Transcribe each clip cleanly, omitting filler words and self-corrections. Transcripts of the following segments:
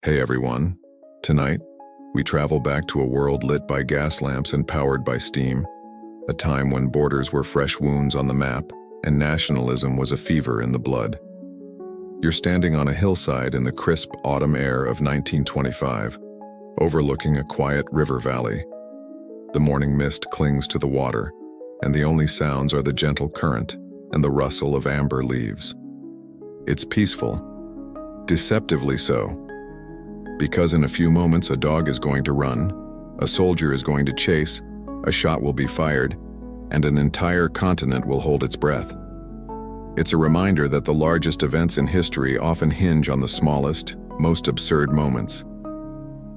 Hey everyone. Tonight, we travel back to a world lit by gas lamps and powered by steam, a time when borders were fresh wounds on the map and nationalism was a fever in the blood. You're standing on a hillside in the crisp autumn air of 1925, overlooking a quiet river valley. The morning mist clings to the water, and the only sounds are the gentle current and the rustle of amber leaves. It's peaceful, deceptively so. Because in a few moments a dog is going to run, a soldier is going to chase, a shot will be fired, and an entire continent will hold its breath. It's a reminder that the largest events in history often hinge on the smallest, most absurd moments.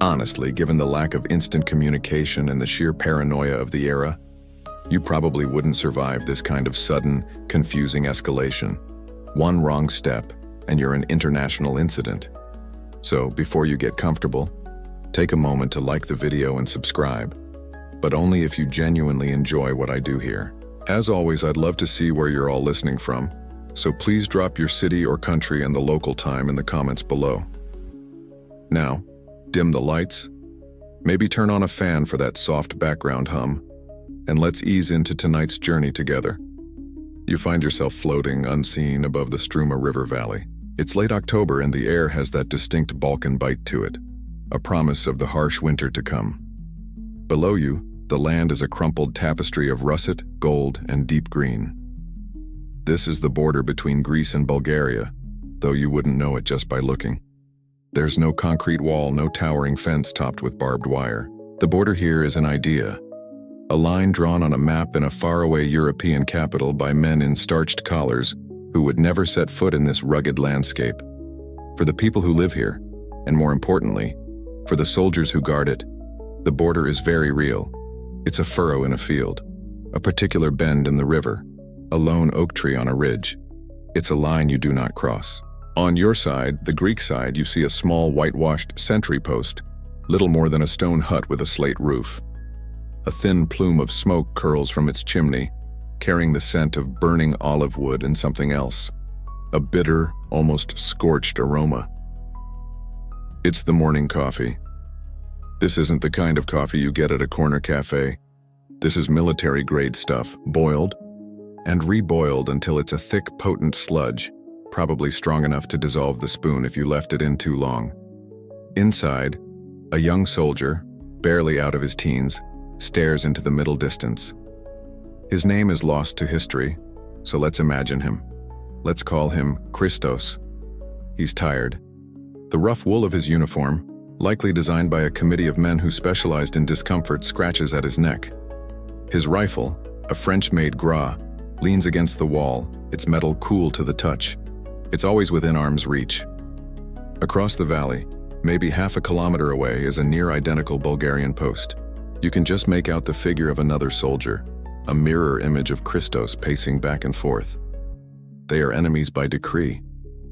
Honestly, given the lack of instant communication and the sheer paranoia of the era, you probably wouldn't survive this kind of sudden, confusing escalation. One wrong step, and you're an international incident. So, before you get comfortable, take a moment to like the video and subscribe, but only if you genuinely enjoy what I do here. As always, I'd love to see where you're all listening from, so please drop your city or country and the local time in the comments below. Now, dim the lights, maybe turn on a fan for that soft background hum, and let's ease into tonight's journey together. You find yourself floating unseen above the Struma River Valley. It's late October and the air has that distinct Balkan bite to it, a promise of the harsh winter to come. Below you, the land is a crumpled tapestry of russet, gold, and deep green. This is the border between Greece and Bulgaria, though you wouldn't know it just by looking. There's no concrete wall, no towering fence topped with barbed wire. The border here is an idea, a line drawn on a map in a faraway European capital by men in starched collars who would never set foot in this rugged landscape. For the people who live here, and more importantly, for the soldiers who guard it, the border is very real. It's a furrow in a field, a particular bend in the river, a lone oak tree on a ridge. It's a line you do not cross. On your side, the Greek side, you see a small whitewashed sentry post, little more than a stone hut with a slate roof. A thin plume of smoke curls from its chimney, carrying the scent of burning olive wood and something else, a bitter, almost scorched aroma. It's the morning coffee. This isn't the kind of coffee you get at a corner cafe. This is military-grade stuff, boiled and reboiled until it's a thick, potent sludge, probably strong enough to dissolve the spoon if you left it in too long. Inside, a young soldier, barely out of his teens, stares into the middle distance. His name is lost to history, so let's imagine him. Let's call him Christos. He's tired. The rough wool of his uniform, likely designed by a committee of men who specialized in discomfort, scratches at his neck. His rifle, a French-made Gras, leans against the wall, its metal cool to the touch. It's always within arm's reach. Across the valley, maybe half a kilometer away, is a near-identical Bulgarian post. You can just make out the figure of another soldier, a mirror image of Christos pacing back and forth. They are enemies by decree,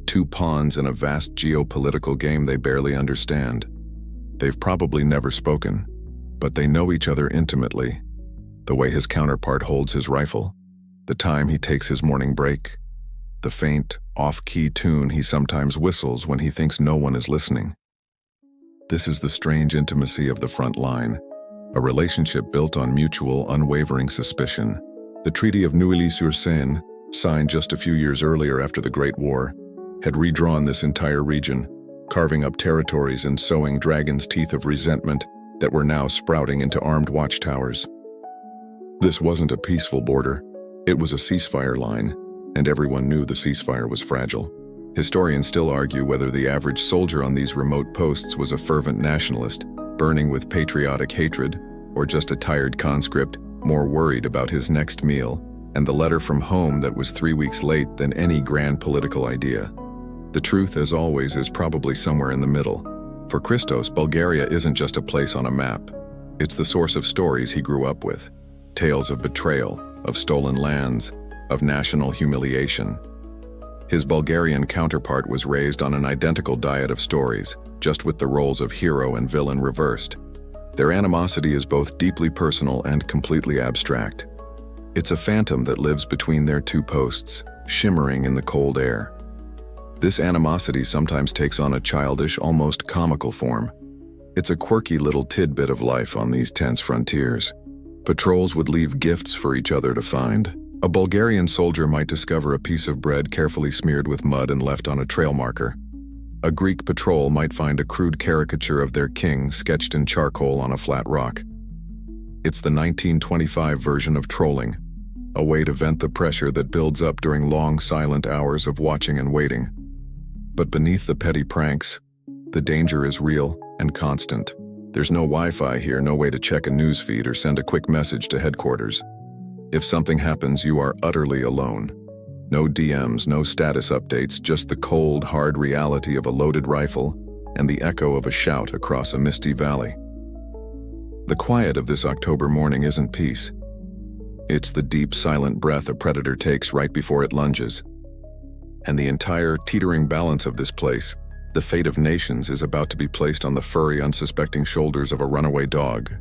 two pawns in a vast geopolitical game they barely understand. They've probably never spoken, but they know each other intimately. The way his counterpart holds his rifle, the time he takes his morning break, the faint, off-key tune he sometimes whistles when he thinks no one is listening. This is the strange intimacy of the front line, a relationship built on mutual, unwavering suspicion. The Treaty of Neuilly-sur-Seine, signed just a few years earlier after the Great War, had redrawn this entire region, carving up territories and sowing dragon's teeth of resentment that were now sprouting into armed watchtowers. This wasn't a peaceful border. It was a ceasefire line, and everyone knew the ceasefire was fragile. Historians still argue whether the average soldier on these remote posts was a fervent nationalist, burning with patriotic hatred, or just a tired conscript, more worried about his next meal, and the letter from home that was 3 weeks late than any grand political idea. The truth, as always, is probably somewhere in the middle. For Christos, Bulgaria isn't just a place on a map. It's the source of stories he grew up with. Tales of betrayal, of stolen lands, of national humiliation. His Bulgarian counterpart was raised on an identical diet of stories, just with the roles of hero and villain reversed. Their animosity is both deeply personal and completely abstract. It's a phantom that lives between their two posts, shimmering in the cold air. This animosity sometimes takes on a childish, almost comical form. It's a quirky little tidbit of life on these tense frontiers. Patrols would leave gifts for each other to find. A Bulgarian soldier might discover a piece of bread carefully smeared with mud and left on a trail marker. A Greek patrol might find a crude caricature of their king sketched in charcoal on a flat rock. It's the 1925 version of trolling, a way to vent the pressure that builds up during long, silent hours of watching and waiting. But beneath the petty pranks, the danger is real and constant. There's no Wi-Fi here, no way to check a news feed or send a quick message to headquarters. If something happens, you are utterly alone. No DMs, no status updates, just the cold, hard reality of a loaded rifle and the echo of a shout across a misty valley. The quiet of this October morning isn't peace. It's the deep, silent breath a predator takes right before it lunges. And the entire teetering balance of this place, the fate of nations, is about to be placed on the furry, unsuspecting shoulders of a runaway dog.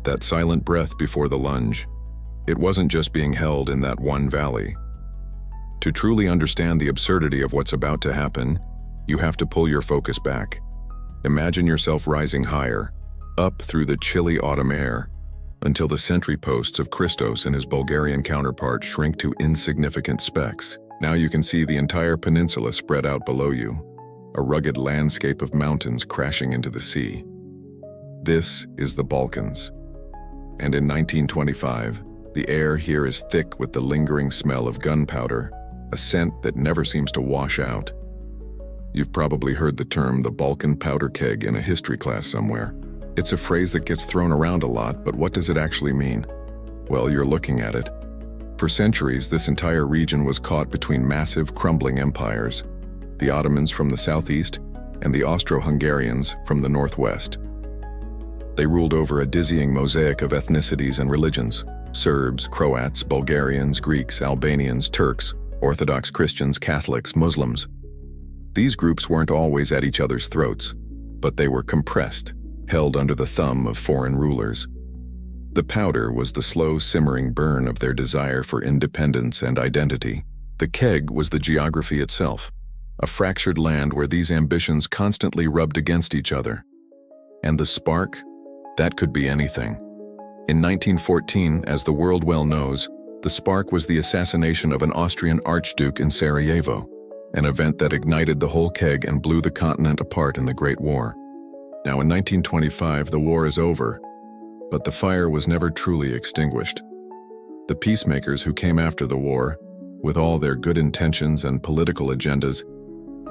That silent breath before the lunge. It wasn't just being held in that one valley. To truly understand the absurdity of what's about to happen, you have to pull your focus back. Imagine yourself rising higher, up through the chilly autumn air, until the sentry posts of Christos and his Bulgarian counterpart shrink to insignificant specks. Now you can see the entire peninsula spread out below you, a rugged landscape of mountains crashing into the sea. This is the Balkans. And in 1925, the air here is thick with the lingering smell of gunpowder, a scent that never seems to wash out. You've probably heard the term the Balkan powder keg in a history class somewhere. It's a phrase that gets thrown around a lot, but what does it actually mean? Well, you're looking at it. For centuries, this entire region was caught between massive, crumbling empires, the Ottomans from the southeast and the Austro-Hungarians from the northwest. They ruled over a dizzying mosaic of ethnicities and religions: Serbs, Croats, Bulgarians, Greeks, Albanians, Turks, Orthodox Christians, Catholics, Muslims. These groups weren't always at each other's throats, but they were compressed, held under the thumb of foreign rulers. The powder was the slow, simmering burn of their desire for independence and identity. The keg was the geography itself, a fractured land where these ambitions constantly rubbed against each other. And the spark? That could be anything. In 1914, as the world well knows, the spark was the assassination of an Austrian archduke in Sarajevo, an event that ignited the whole keg and blew the continent apart in the Great War. Now, in 1925, the war is over, but the fire was never truly extinguished. The peacemakers who came after the war, with all their good intentions and political agendas,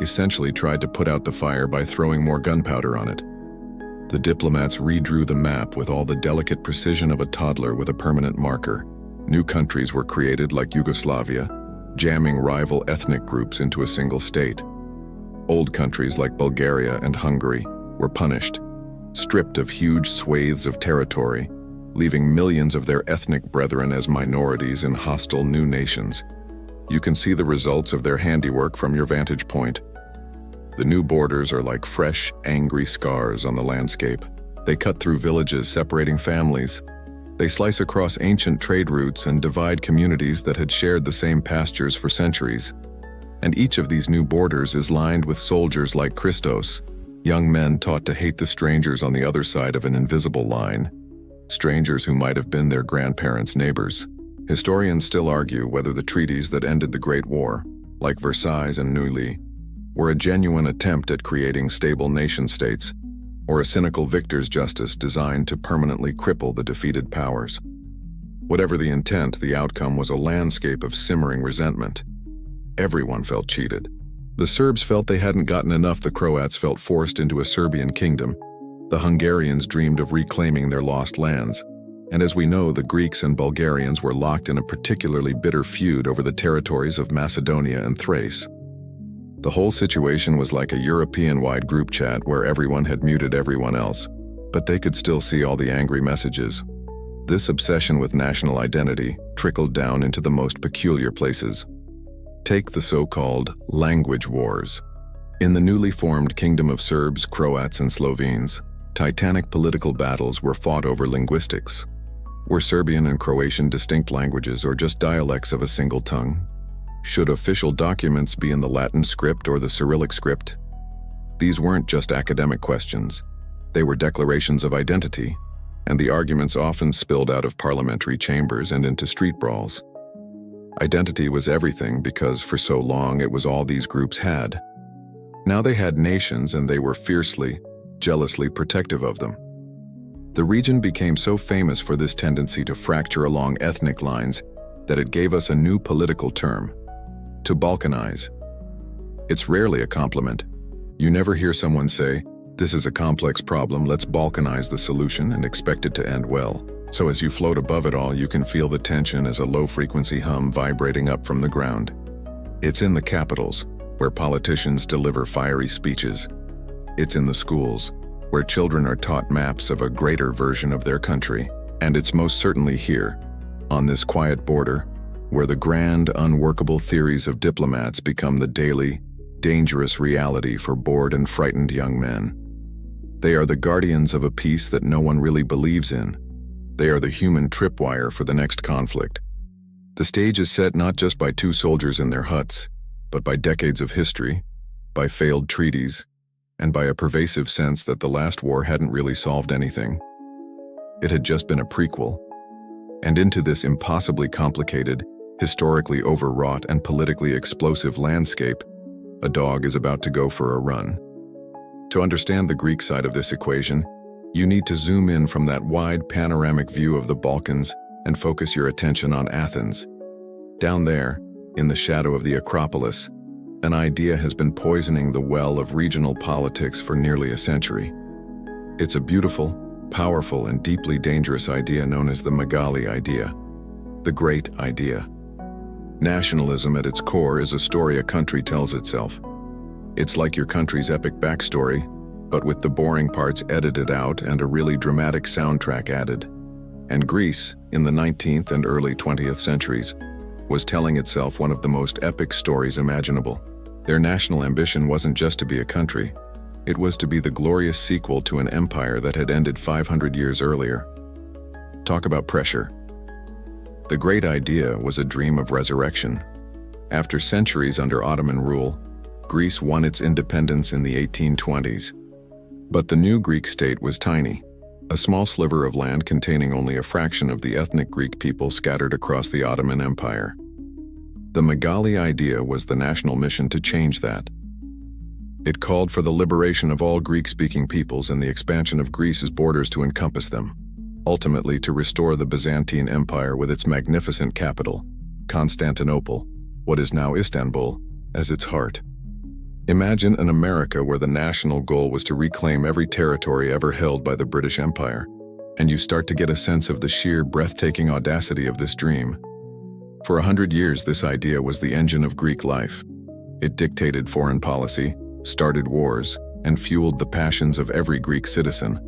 essentially tried to put out the fire by throwing more gunpowder on it. The diplomats redrew the map with all the delicate precision of a toddler with a permanent marker. New countries were created like Yugoslavia, jamming rival ethnic groups into a single state. Old countries like Bulgaria and Hungary were punished, stripped of huge swathes of territory, leaving millions of their ethnic brethren as minorities in hostile new nations. You can see the results of their handiwork from your vantage point. The new borders are like fresh, angry scars on the landscape. They cut through villages, separating families. They slice across ancient trade routes and divide communities that had shared the same pastures for centuries. And each of these new borders is lined with soldiers like Christos, young men taught to hate the strangers on the other side of an invisible line, strangers who might have been their grandparents' neighbors. Historians still argue whether the treaties that ended the Great War, like Versailles and Neuilly, were a genuine attempt at creating stable nation-states, or a cynical victor's justice designed to permanently cripple the defeated powers. Whatever the intent, the outcome was a landscape of simmering resentment. Everyone felt cheated. The Serbs felt they hadn't gotten enough, the Croats felt forced into a Serbian kingdom, the Hungarians dreamed of reclaiming their lost lands, and as we know, the Greeks and Bulgarians were locked in a particularly bitter feud over the territories of Macedonia and Thrace. The whole situation was like a European-wide group chat where everyone had muted everyone else, but they could still see all the angry messages. This obsession with national identity trickled down into the most peculiar places. Take the so-called language wars. In the newly formed kingdom of Serbs, Croats, and Slovenes, titanic political battles were fought over linguistics. Were Serbian and Croatian distinct languages or just dialects of a single tongue? Should official documents be in the Latin script or the Cyrillic script? These weren't just academic questions. They were declarations of identity, and the arguments often spilled out of parliamentary chambers and into street brawls. Identity was everything because for so long it was all these groups had. Now they had nations and they were fiercely, jealously protective of them. The region became so famous for this tendency to fracture along ethnic lines that it gave us a new political term: to balkanize. It's rarely a compliment. You never hear someone say, "This is a complex problem, let's balkanize the solution," and expect it to end well. So as you float above it all, you can feel the tension as a low-frequency hum vibrating up from the ground. It's in the capitals, where politicians deliver fiery speeches. It's in the schools, where children are taught maps of a greater version of their country. And it's most certainly here, on this quiet border, where the grand, unworkable theories of diplomats become the daily, dangerous reality for bored and frightened young men. They are the guardians of a peace that no one really believes in. They are the human tripwire for the next conflict. The stage is set not just by two soldiers in their huts, but by decades of history, by failed treaties, and by a pervasive sense that the last war hadn't really solved anything. It had just been a prequel. And into this impossibly complicated, historically overwrought, and politically explosive landscape, a dog is about to go for a run. To understand the Greek side of this equation, you need to zoom in from that wide panoramic view of the Balkans and focus your attention on Athens. Down there, in the shadow of the Acropolis, an idea has been poisoning the well of regional politics for nearly a century. It's a beautiful, powerful, and deeply dangerous idea known as the Megali idea, the great idea. Nationalism at its core is a story a country tells itself. It's like your country's epic backstory, but with the boring parts edited out and a really dramatic soundtrack added. And Greece, in the 19th and early 20th centuries, was telling itself one of the most epic stories imaginable. Their national ambition wasn't just to be a country, it was to be the glorious sequel to an empire that had ended 500 years earlier. Talk about pressure. The great idea was a dream of resurrection. After centuries under Ottoman rule, Greece won its independence in the 1820s. But the new Greek state was tiny, a small sliver of land containing only a fraction of the ethnic Greek people scattered across the Ottoman Empire. The Megali idea was the national mission to change that. It called for the liberation of all Greek-speaking peoples and the expansion of Greece's borders to encompass them, ultimately to restore the Byzantine Empire with its magnificent capital, Constantinople, what is now Istanbul, as its heart. Imagine an America where the national goal was to reclaim every territory ever held by the British Empire, and you start to get a sense of the sheer breathtaking audacity of this dream. For 100 years, this idea was the engine of Greek life. It dictated foreign policy, started wars, and fueled the passions of every Greek citizen,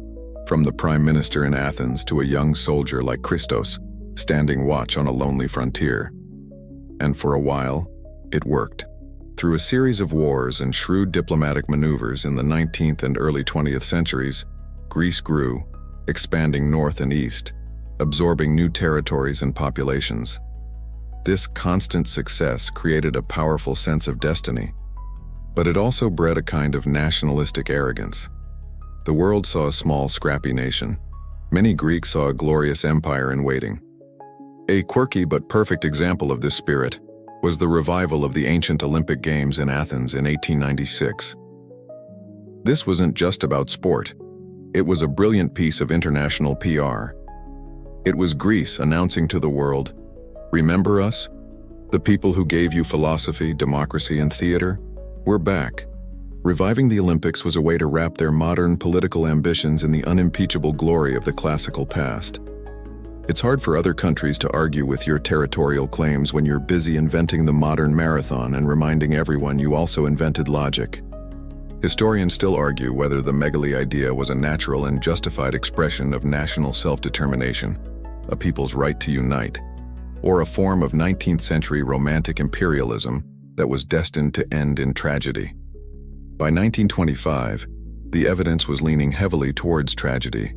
from the prime minister in Athens to a young soldier like Christos, standing watch on a lonely frontier. And for a while, it worked. Through a series of wars and shrewd diplomatic maneuvers in the 19th and early 20th centuries, Greece grew, expanding north and east, absorbing new territories and populations. This constant success created a powerful sense of destiny, but it also bred a kind of nationalistic arrogance. The world saw a small, scrappy nation. Many Greeks saw a glorious empire in waiting. A quirky but perfect example of this spirit was the revival of the ancient Olympic Games in Athens in 1896. This wasn't just about sport. It was a brilliant piece of international PR. It was Greece announcing to the world, "Remember us? The people who gave you philosophy, democracy, and theater? We're back." Reviving the Olympics was a way to wrap their modern political ambitions in the unimpeachable glory of the classical past. It's hard for other countries to argue with your territorial claims when you're busy inventing the modern marathon and reminding everyone you also invented logic. Historians still argue whether the Megali idea was a natural and justified expression of national self-determination, a people's right to unite, or a form of 19th century romantic imperialism that was destined to end in tragedy. By 1925, the evidence was leaning heavily towards tragedy.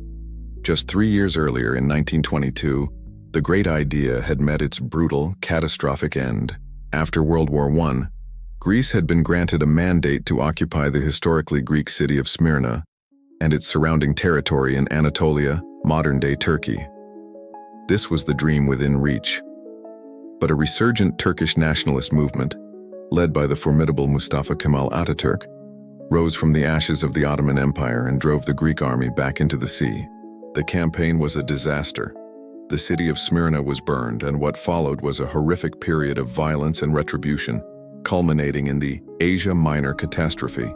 Just 3 years earlier, in 1922, the great idea had met its brutal, catastrophic end After World War I, Greece had been granted a mandate to occupy the historically Greek city of Smyrna and its surrounding territory in Anatolia, modern-day Turkey. This was the dream within reach. But a resurgent Turkish nationalist movement, led by the formidable Mustafa Kemal Ataturk, rose from the ashes of the Ottoman Empire and drove the Greek army back into the sea. The campaign was a disaster. The city of Smyrna was burned, and what followed was a horrific period of violence and retribution, culminating in the Asia Minor catastrophe.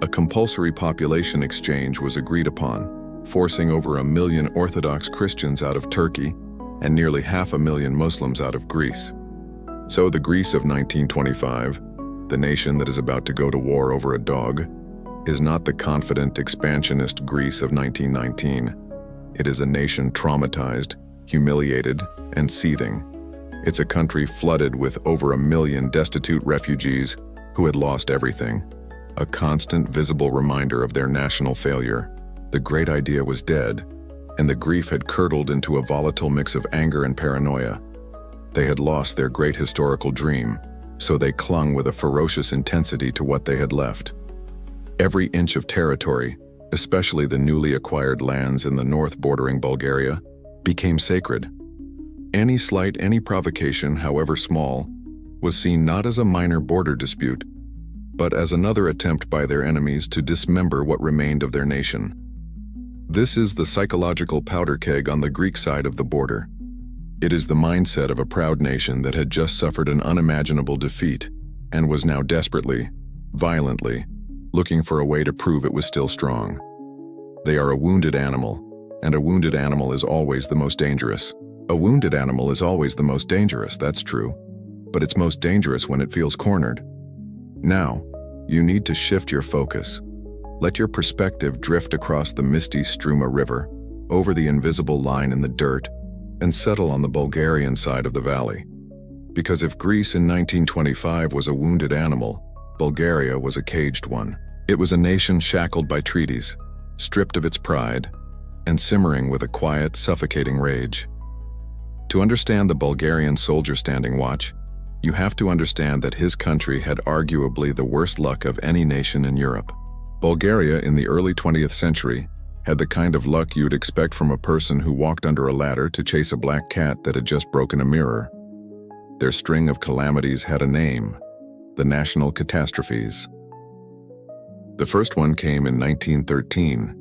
A compulsory population exchange was agreed upon, forcing over 1 million Orthodox Christians out of Turkey and nearly 500,000 Muslims out of Greece. So the Greece of 1925, the nation that is about to go to war over a dog, is not the confident expansionist Greece of 1919. It is a nation traumatized, humiliated, and seething. It's a country flooded with over 1 million destitute refugees who had lost everything, a constant visible reminder of their national failure. The great idea was dead, and the grief had curdled into a volatile mix of anger and paranoia. They had lost their great historical dream, so they clung with a ferocious intensity to what they had left. Every inch of territory, especially the newly acquired lands in the north bordering Bulgaria, became sacred. Any slight, any provocation, however small, was seen not as a minor border dispute, but as another attempt by their enemies to dismember what remained of their nation. This is the psychological powder keg on the Greek side of the border. It is the mindset of a proud nation that had just suffered an unimaginable defeat and was now desperately, violently, looking for a way to prove it was still strong. They are a wounded animal, and a wounded animal is always the most dangerous. A wounded animal is always the most dangerous, that's true, but it's most dangerous when it feels cornered. Now, you need to shift your focus. Let your perspective drift across the misty Struma River, over the invisible line in the dirt, and settle on the Bulgarian side of the valley. Because if Greece in 1925 was a wounded animal, Bulgaria was a caged one. It was a nation shackled by treaties, stripped of its pride, and simmering with a quiet, suffocating rage. To understand the Bulgarian soldier standing watch, you have to understand that his country had arguably the worst luck of any nation in Europe. Bulgaria in the early 20th century had the kind of luck you'd expect from a person who walked under a ladder to chase a black cat that had just broken a mirror. Their string of calamities had a name: the national catastrophes. The first one came in 1913.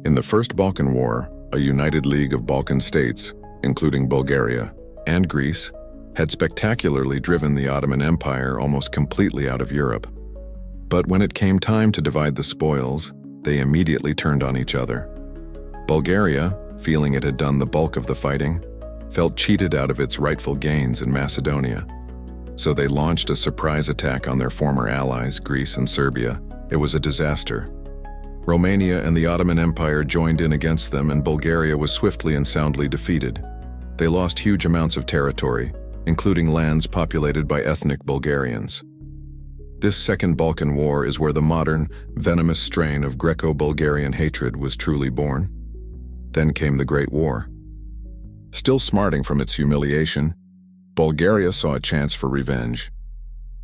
In the First Balkan War, a united league of Balkan states, including Bulgaria and Greece, had spectacularly driven the Ottoman Empire almost completely out of Europe. But when it came time to divide the spoils, they immediately turned on each other. Bulgaria, feeling it had done the bulk of the fighting, felt cheated out of its rightful gains in Macedonia. So they launched a surprise attack on their former allies, Greece and Serbia. It was a disaster. Romania and the Ottoman Empire joined in against them, and Bulgaria was swiftly and soundly defeated. They lost huge amounts of territory, including lands populated by ethnic Bulgarians. This Second Balkan War is where the modern, venomous strain of Greco-Bulgarian hatred was truly born. Then came the Great War. Still smarting from its humiliation, Bulgaria saw a chance for revenge.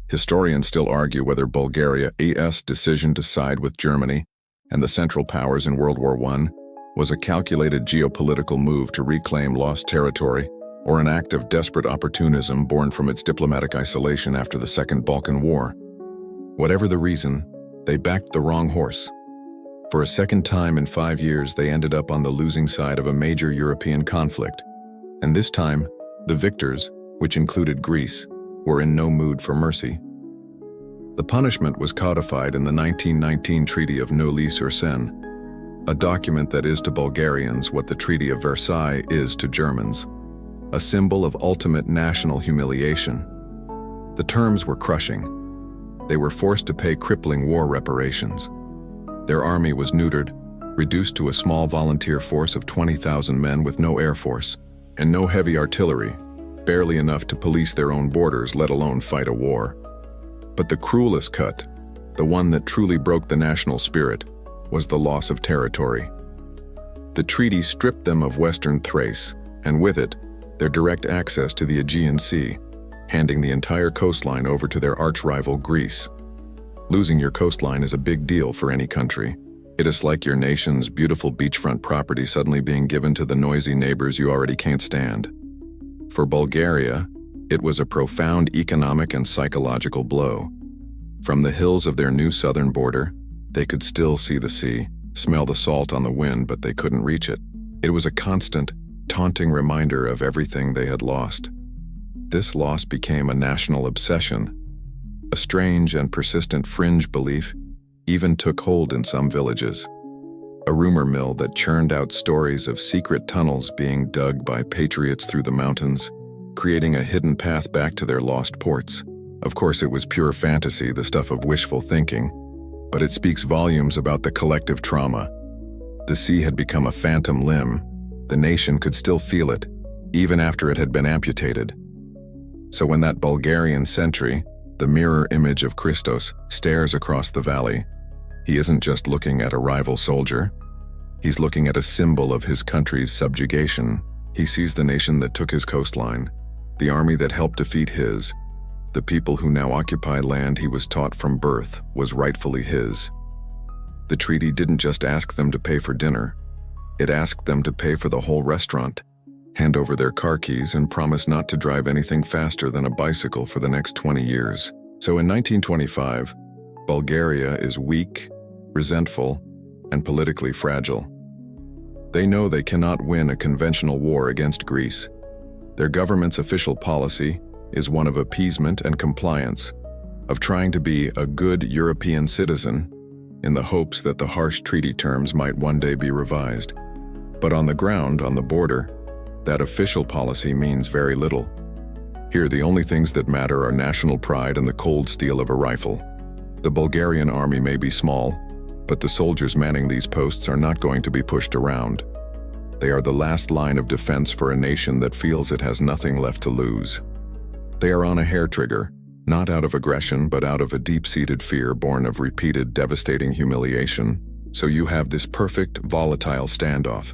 Historians still argue whether Bulgaria's decision to side with Germany and the Central Powers in World War I was a calculated geopolitical move to reclaim lost territory, or an act of desperate opportunism born from its diplomatic isolation after the Second Balkan War. Whatever the reason, they backed the wrong horse. For a second time in 5 years, they ended up on the losing side of a major European conflict. And this time, the victors, which included Greece, were in no mood for mercy. The punishment was codified in the 1919 Treaty of Neuilly-sur-Seine, a document that is to Bulgarians what the Treaty of Versailles is to Germans, a symbol of ultimate national humiliation. The terms were crushing. They were forced to pay crippling war reparations. Their army was neutered, reduced to a small volunteer force of 20,000 men with no air force and no heavy artillery, barely enough to police their own borders, let alone fight a war. But the cruelest cut, the one that truly broke the national spirit, was the loss of territory. The treaty stripped them of western Thrace, and with it, their direct access to the Aegean Sea, handing the entire coastline over to their arch-rival Greece. Losing your coastline is a big deal for any country. It is like your nation's beautiful beachfront property suddenly being given to the noisy neighbors you already can't stand. For Bulgaria, it was a profound economic and psychological blow. From the hills of their new southern border, they could still see the sea, smell the salt on the wind, but they couldn't reach it. It was a constant, taunting reminder of everything they had lost. This loss became a national obsession. A strange and persistent fringe belief even took hold in some villages. A rumor mill that churned out stories of secret tunnels being dug by patriots through the mountains, creating a hidden path back to their lost ports. Of course, it was pure fantasy, the stuff of wishful thinking, but it speaks volumes about the collective trauma. The sea had become a phantom limb. The nation could still feel it, even after it had been amputated. So when that Bulgarian sentry, the mirror image of Christos, stares across the valley, he isn't just looking at a rival soldier. He's looking at a symbol of his country's subjugation. He sees the nation that took his coastline, the army that helped defeat his. The people who now occupy land he was taught from birth was rightfully his. The treaty didn't just ask them to pay for dinner. It asked them to pay for the whole restaurant, hand over their car keys, and promise not to drive anything faster than a bicycle for the next 20 years. So in 1925, Bulgaria is weak, resentful, and politically fragile. They know they cannot win a conventional war against Greece. Their government's official policy is one of appeasement and compliance, of trying to be a good European citizen in the hopes that the harsh treaty terms might one day be revised. But on the ground, on the border, that official policy means very little. Here, the only things that matter are national pride and the cold steel of a rifle. The Bulgarian army may be small, but the soldiers manning these posts are not going to be pushed around. They are the last line of defense for a nation that feels it has nothing left to lose. They are on a hair trigger, not out of aggression, but out of a deep-seated fear born of repeated devastating humiliation. So you have this perfect, volatile standoff.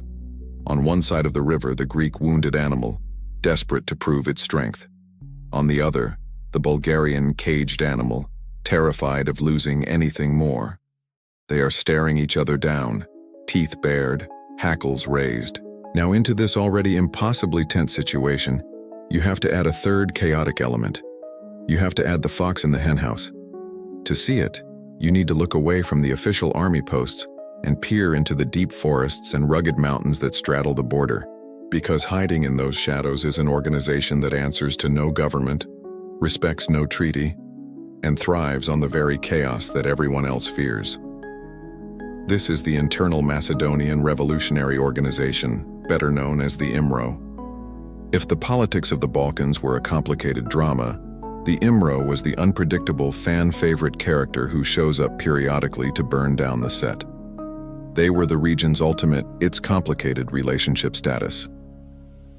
On one side of the river, the Greek wounded animal, desperate to prove its strength. On the other, the Bulgarian caged animal, terrified of losing anything more. They are staring each other down, teeth bared, hackles raised. Now into this already impossibly tense situation, you have to add a third chaotic element. You have to add the fox in the henhouse. To see it, you need to look away from the official army posts and peer into the deep forests and rugged mountains that straddle the border. Because hiding in those shadows is an organization that answers to no government, respects no treaty, and thrives on the very chaos that everyone else fears. This is the Internal Macedonian Revolutionary Organization, better known as the IMRO. If the politics of the Balkans were a complicated drama, the IMRO was the unpredictable fan-favorite character who shows up periodically to burn down the set. They were the region's ultimate, it's complicated relationship status.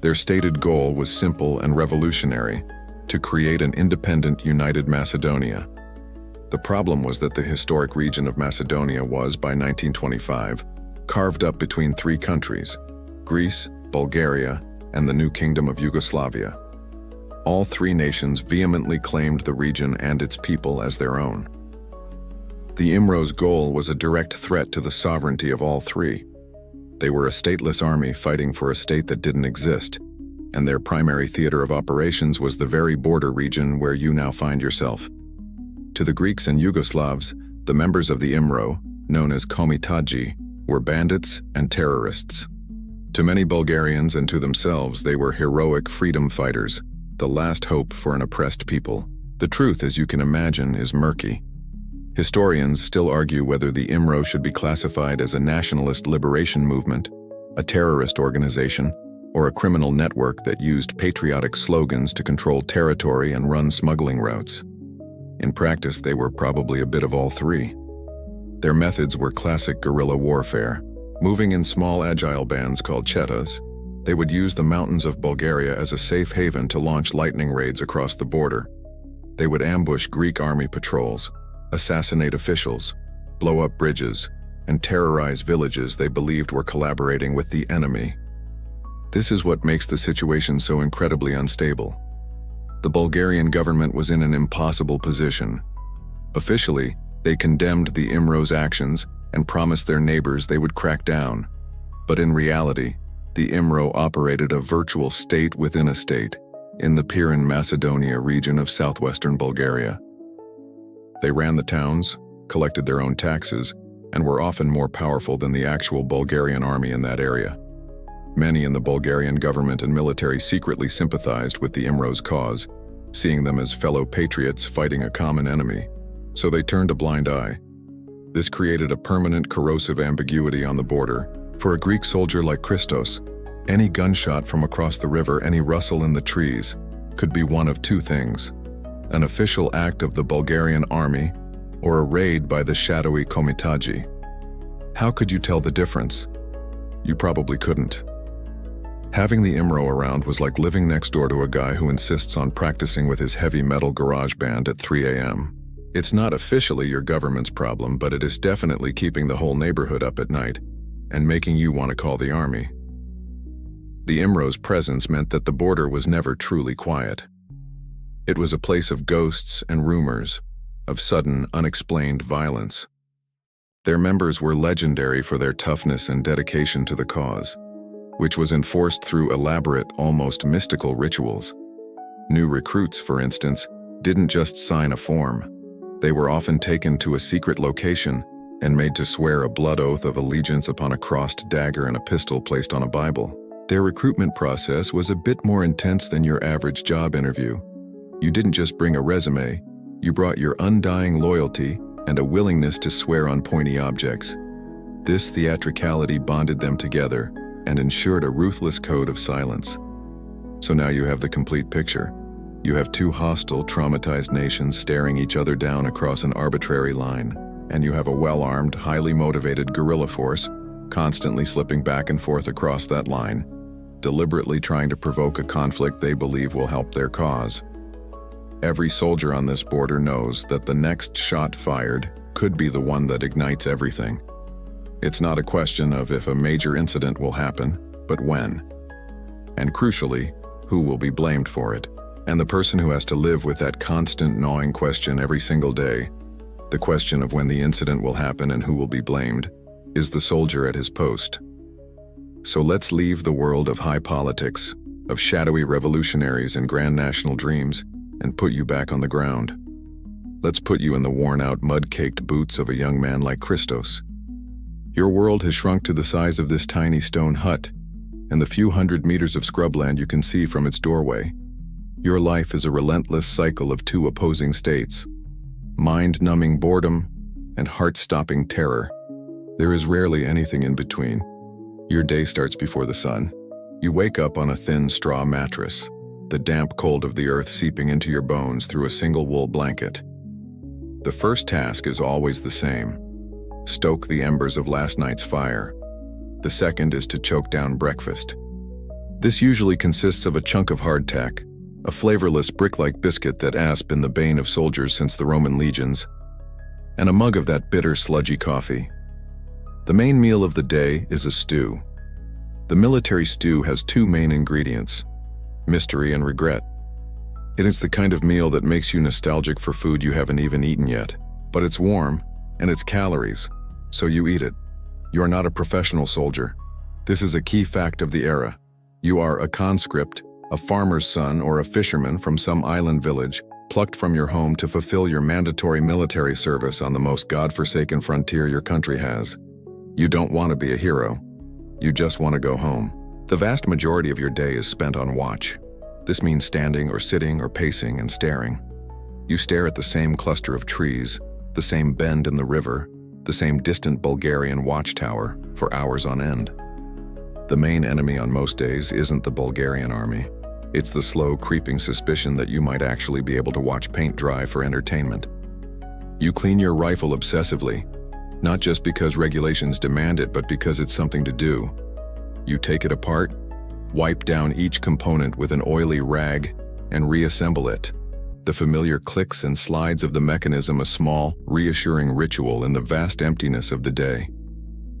Their stated goal was simple and revolutionary: to create an independent, united Macedonia. The problem was that the historic region of Macedonia was, by 1925, carved up between three countries: Greece, Bulgaria, and the new Kingdom of Yugoslavia. All three nations vehemently claimed the region and its people as their own. The IMRO's goal was a direct threat to the sovereignty of all three. They were a stateless army fighting for a state that didn't exist, and their primary theater of operations was the very border region where you now find yourself. To the Greeks and Yugoslavs, the members of the IMRO, known as Komitaji, were bandits and terrorists. To many Bulgarians and to themselves, they were heroic freedom fighters, the last hope for an oppressed people. The truth, as you can imagine, is murky. Historians still argue whether the IMRO should be classified as a nationalist liberation movement, a terrorist organization, or a criminal network that used patriotic slogans to control territory and run smuggling routes. In practice, they were probably a bit of all three. Their methods were classic guerrilla warfare. Moving in small, agile bands called chetas, they would use the mountains of Bulgaria as a safe haven to launch lightning raids across the border. They would ambush Greek army patrols, assassinate officials, blow up bridges, and terrorize villages they believed were collaborating with the enemy. This is what makes the situation so incredibly unstable. The Bulgarian government was in an impossible position. Officially, they condemned the IMRO's actions and promised their neighbors they would crack down. But in reality, the IMRO operated a virtual state within a state in the Pirin-Macedonia region of southwestern Bulgaria. They ran the towns, collected their own taxes, and were often more powerful than the actual Bulgarian army in that area. Many in the Bulgarian government and military secretly sympathized with the IMRO's cause, seeing them as fellow patriots fighting a common enemy, so they turned a blind eye. This created a permanent corrosive ambiguity on the border. For a Greek soldier like Christos, any gunshot from across the river, any rustle in the trees, could be one of two things: an official act of the Bulgarian army or a raid by the shadowy Komitadji. How could you tell the difference? You probably couldn't. Having the IMRO around was like living next door to a guy who insists on practicing with his heavy metal garage band at 3 a.m. It's not officially your government's problem, but it is definitely keeping the whole neighborhood up at night and making you want to call the army. The IMRO's presence meant that the border was never truly quiet. It was a place of ghosts and rumors, of sudden, unexplained violence. Their members were legendary for their toughness and dedication to the cause, which was enforced through elaborate, almost mystical rituals. New recruits, for instance, didn't just sign a form. They were often taken to a secret location and made to swear a blood oath of allegiance upon a crossed dagger and a pistol placed on a Bible. Their recruitment process was a bit more intense than your average job interview. You didn't just bring a resume, you brought your undying loyalty and a willingness to swear on pointy objects. This theatricality bonded them together and ensured a ruthless code of silence. So now you have the complete picture. You have two hostile, traumatized nations staring each other down across an arbitrary line, and you have a well-armed, highly motivated guerrilla force constantly slipping back and forth across that line, deliberately trying to provoke a conflict they believe will help their cause. Every soldier on this border knows that the next shot fired could be the one that ignites everything. It's not a question of if a major incident will happen, but when. And crucially, who will be blamed for it. And the person who has to live with that constant gnawing question every single day, the question of when the incident will happen and who will be blamed, is the soldier at his post. So let's leave the world of high politics, of shadowy revolutionaries and grand national dreams, and put you back on the ground. Let's put you in the worn-out, mud-caked boots of a young man like Christos. Your world has shrunk to the size of this tiny stone hut, and the few hundred meters of scrubland you can see from its doorway. Your life is a relentless cycle of two opposing states: mind-numbing boredom and heart-stopping terror. There is rarely anything in between. Your day starts before the sun. You wake up on a thin straw mattress, the damp cold of the earth seeping into your bones through a single wool blanket. The first task is always the same: stoke the embers of last night's fire. The second is to choke down breakfast. This usually consists of a chunk of hardtack, a flavorless brick-like biscuit that has been the bane of soldiers since the Roman legions, and a mug of that bitter, sludgy coffee. The main meal of the day is a stew. The military stew has two main ingredients: mystery and regret. It is the kind of meal that makes you nostalgic for food you haven't even eaten yet, but it's warm, and it's calories, so you eat it. You are not a professional soldier. This is a key fact of the era. You are a conscript, a farmer's son or a fisherman from some island village, plucked from your home to fulfill your mandatory military service on the most godforsaken frontier your country has. You don't want to be a hero. You just want to go home. The vast majority of your day is spent on watch. This means standing or sitting or pacing and staring. You stare at the same cluster of trees, the same bend in the river, the same distant Bulgarian watchtower for hours on end. The main enemy on most days isn't the Bulgarian army. It's the slow, creeping suspicion that you might actually be able to watch paint dry for entertainment. You clean your rifle obsessively, not just because regulations demand it, but because it's something to do. You take it apart, wipe down each component with an oily rag, and reassemble it. The familiar clicks and slides of the mechanism, a small, reassuring ritual in the vast emptiness of the day.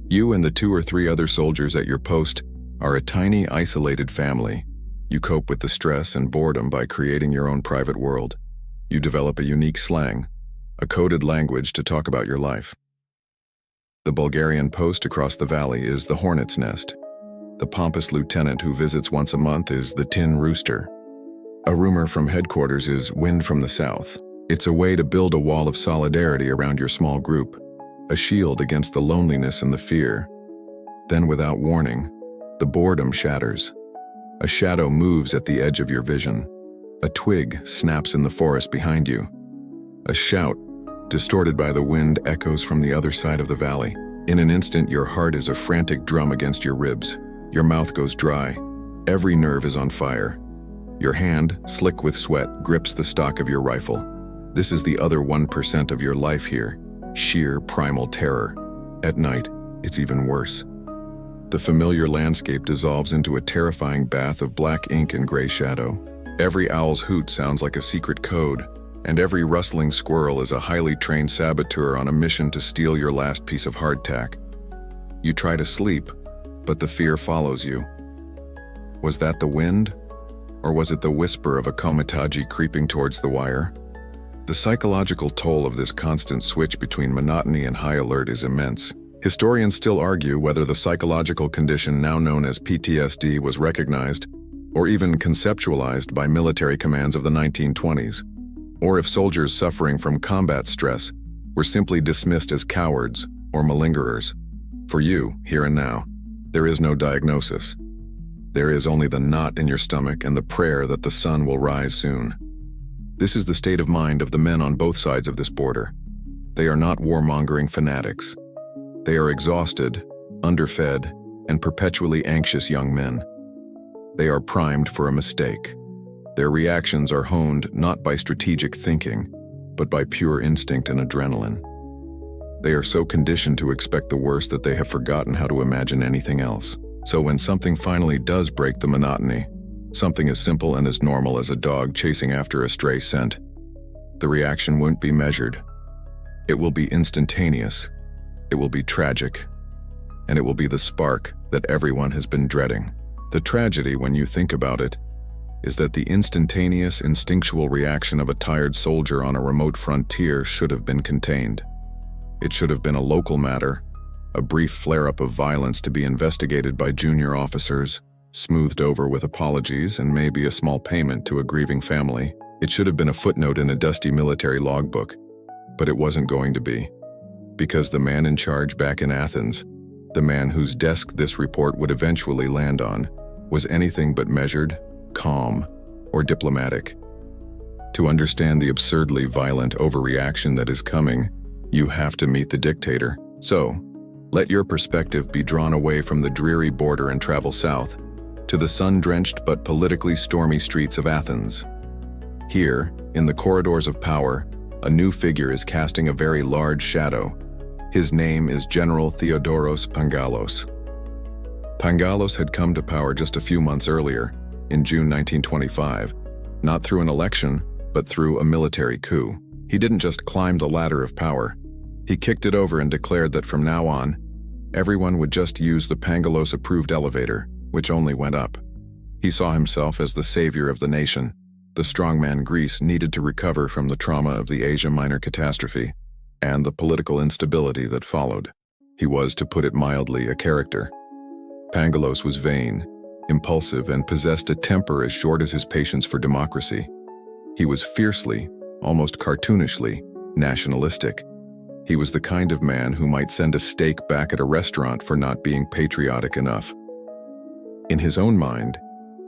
You and the 2 or 3 other soldiers at your post are a tiny, isolated family, You cope with the stress and boredom by creating your own private world. You develop a unique slang, a coded language to talk about your life. The Bulgarian post across the valley is the hornet's nest. The pompous lieutenant who visits once a month is the tin rooster. A rumor from headquarters is wind from the south. It's a way to build a wall of solidarity around your small group, a shield against the loneliness and the fear. Then, without warning, the boredom shatters. A shadow moves at the edge of your vision. A twig snaps in the forest behind you. A shout, distorted by the wind, echoes from the other side of the valley. In an instant, your heart is a frantic drum against your ribs. Your mouth goes dry. Every nerve is on fire. Your hand, slick with sweat, grips the stock of your rifle. This is the other 1% of your life here. Sheer primal terror. At night, it's even worse. The familiar landscape dissolves into a terrifying bath of black ink and gray shadow. Every owl's hoot sounds like a secret code, and every rustling squirrel is a highly trained saboteur on a mission to steal your last piece of hardtack. You try to sleep, but the fear follows you. Was that the wind? Or was it the whisper of a kamikaze creeping towards the wire? The psychological toll of this constant switch between monotony and high alert is immense. Historians still argue whether the psychological condition now known as PTSD was recognized or even conceptualized by military commands of the 1920s, or if soldiers suffering from combat stress were simply dismissed as cowards or malingerers. For you, here and now, there is no diagnosis. There is only the knot in your stomach and the prayer that the sun will rise soon. This is the state of mind of the men on both sides of this border. They are not warmongering fanatics. They are exhausted, underfed, and perpetually anxious young men. They are primed for a mistake. Their reactions are honed not by strategic thinking, but by pure instinct and adrenaline. They are so conditioned to expect the worst that they have forgotten how to imagine anything else. So when something finally does break the monotony, something as simple and as normal as a dog chasing after a stray scent, the reaction won't be measured. It will be instantaneous. It will be tragic. And it will be the spark that everyone has been dreading. The tragedy, when you think about it, is that the instantaneous, instinctual reaction of a tired soldier on a remote frontier should have been contained. It should have been a local matter, a brief flare-up of violence to be investigated by junior officers, smoothed over with apologies and maybe a small payment to a grieving family. It should have been a footnote in a dusty military logbook, but it wasn't going to be. Because the man in charge back in Athens, the man whose desk this report would eventually land on, was anything but measured, calm, or diplomatic. To understand the absurdly violent overreaction that is coming, you have to meet the dictator. So, let your perspective be drawn away from the dreary border and travel south, to the sun-drenched but politically stormy streets of Athens. Here, in the corridors of power, a new figure is casting a very large shadow. His name is General Theodoros Pangalos. Pangalos had come to power just a few months earlier, in June 1925, not through an election, but through a military coup. He didn't just climb the ladder of power. He kicked it over and declared that from now on, everyone would just use the Pangalos-approved elevator, which only went up. He saw himself as the savior of the nation, the strongman Greece needed to recover from the trauma of the Asia Minor catastrophe and the political instability that followed. He was, to put it mildly, a character. Pangalos was vain, impulsive, and possessed a temper as short as his patience for democracy. He was fiercely, almost cartoonishly, nationalistic. He was the kind of man who might send a steak back at a restaurant for not being patriotic enough. In his own mind,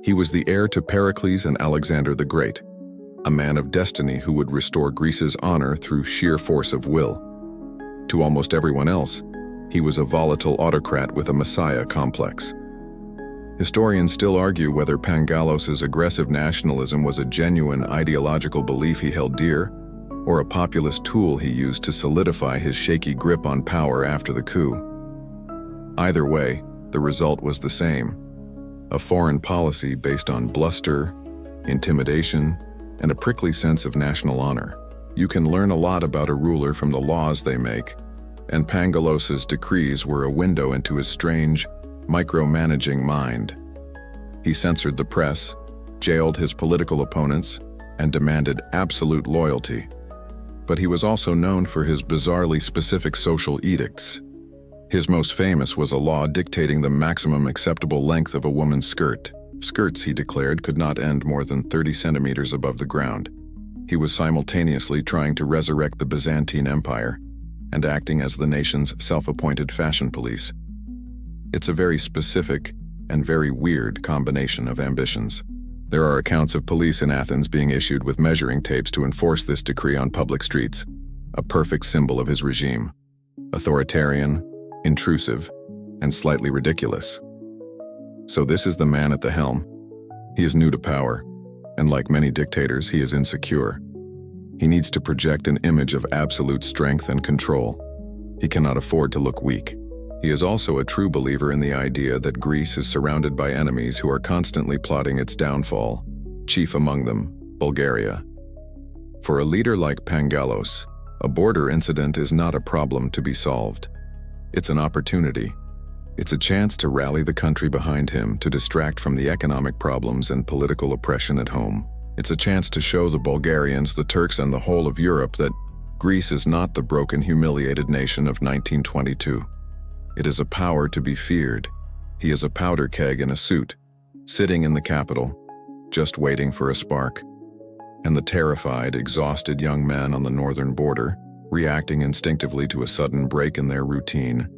he was the heir to Pericles and Alexander the Great, a man of destiny who would restore Greece's honor through sheer force of will. To almost everyone else, he was a volatile autocrat with a messiah complex. Historians still argue whether Pangalos's aggressive nationalism was a genuine ideological belief he held dear, or a populist tool he used to solidify his shaky grip on power after the coup. Either way, the result was the same: a foreign policy based on bluster, intimidation, and a prickly sense of national honor. You can learn a lot about a ruler from the laws they make, and Pangalos's decrees were a window into his strange, micromanaging mind. He censored the press, jailed his political opponents, and demanded absolute loyalty. But he was also known for his bizarrely specific social edicts. His most famous was a law dictating the maximum acceptable length of a woman's skirt. Skirts, he declared, could not end more than 30 centimeters above the ground. He was simultaneously trying to resurrect the Byzantine Empire and acting as the nation's self-appointed fashion police. It's a very specific and very weird combination of ambitions. There are accounts of police in Athens being issued with measuring tapes to enforce this decree on public streets, a perfect symbol of his regime. Authoritarian, intrusive, and slightly ridiculous. So this is the man at the helm. He is new to power, and like many dictators, he is insecure. He needs to project an image of absolute strength and control. He cannot afford to look weak. He is also a true believer in the idea that Greece is surrounded by enemies who are constantly plotting its downfall, chief among them, Bulgaria. For a leader like Pangalos, a border incident is not a problem to be solved. It's an opportunity. It's a chance to rally the country behind him to distract from the economic problems and political oppression at home. It's a chance to show the Bulgarians, the Turks, and the whole of Europe that Greece is not the broken, humiliated nation of 1922. It is a power to be feared. He is a powder keg in a suit, sitting in the capital, just waiting for a spark. And the terrified, exhausted young men on the northern border, reacting instinctively to a sudden break in their routine,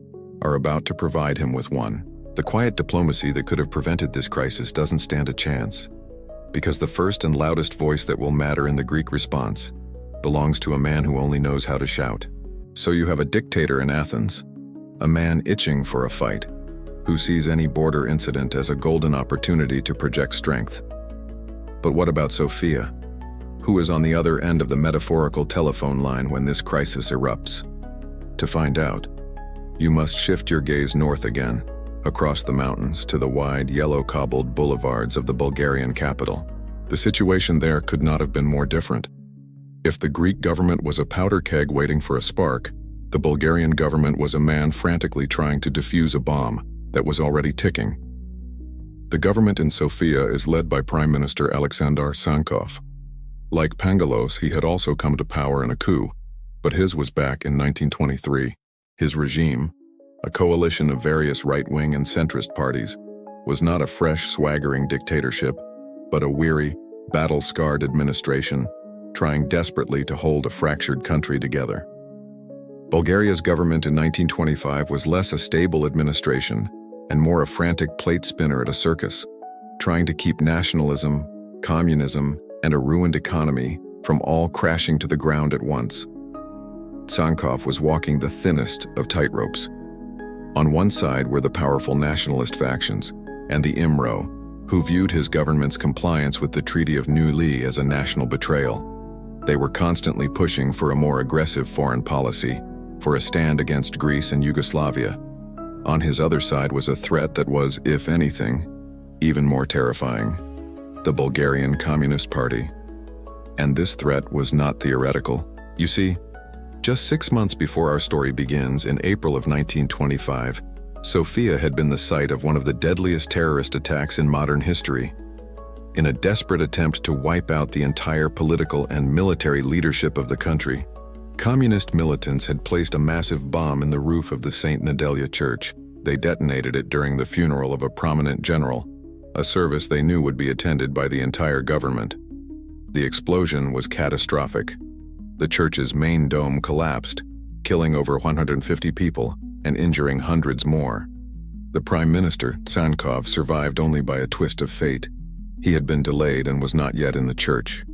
are about to provide him with one. The quiet diplomacy that could have prevented this crisis doesn't stand a chance, because the first and loudest voice that will matter in the Greek response belongs to a man who only knows how to shout. So you have a dictator in Athens, a man itching for a fight, who sees any border incident as a golden opportunity to project strength. But what about Sophia, who is on the other end of the metaphorical telephone line when this crisis erupts? To find out, you must shift your gaze north again, across the mountains to the wide, yellow-cobbled boulevards of the Bulgarian capital. The situation there could not have been more different. If the Greek government was a powder keg waiting for a spark, the Bulgarian government was a man frantically trying to defuse a bomb that was already ticking. The government in Sofia is led by Prime Minister Alexander Sankov. Like Pangalos, he had also come to power in a coup, but his was back in 1923. His regime, a coalition of various right-wing and centrist parties, was not a fresh, swaggering dictatorship, but a weary, battle-scarred administration trying desperately to hold a fractured country together. Bulgaria's government in 1925 was less a stable administration and more a frantic plate spinner at a circus, trying to keep nationalism, communism, and a ruined economy from all crashing to the ground at once. Sankov was walking the thinnest of tightropes. On one side were the powerful nationalist factions and the IMRO, who viewed his government's compliance with the Treaty of Neuilly as a national betrayal. They were constantly pushing for a more aggressive foreign policy, for a stand against Greece and Yugoslavia. On his other side was a threat that was, if anything, even more terrifying: the Bulgarian Communist Party. And this threat was not theoretical. You see, just 6 months before our story begins, in April of 1925, Sofia had been the site of one of the deadliest terrorist attacks in modern history. In a desperate attempt to wipe out the entire political and military leadership of the country, communist militants had placed a massive bomb in the roof of the St. Nedelya Church. They detonated it during the funeral of a prominent general, a service they knew would be attended by the entire government. The explosion was catastrophic. The church's main dome collapsed, killing over 150 people and injuring hundreds more. The Prime Minister, Sankov, survived only by a twist of fate. He had been delayed and was not yet in the church.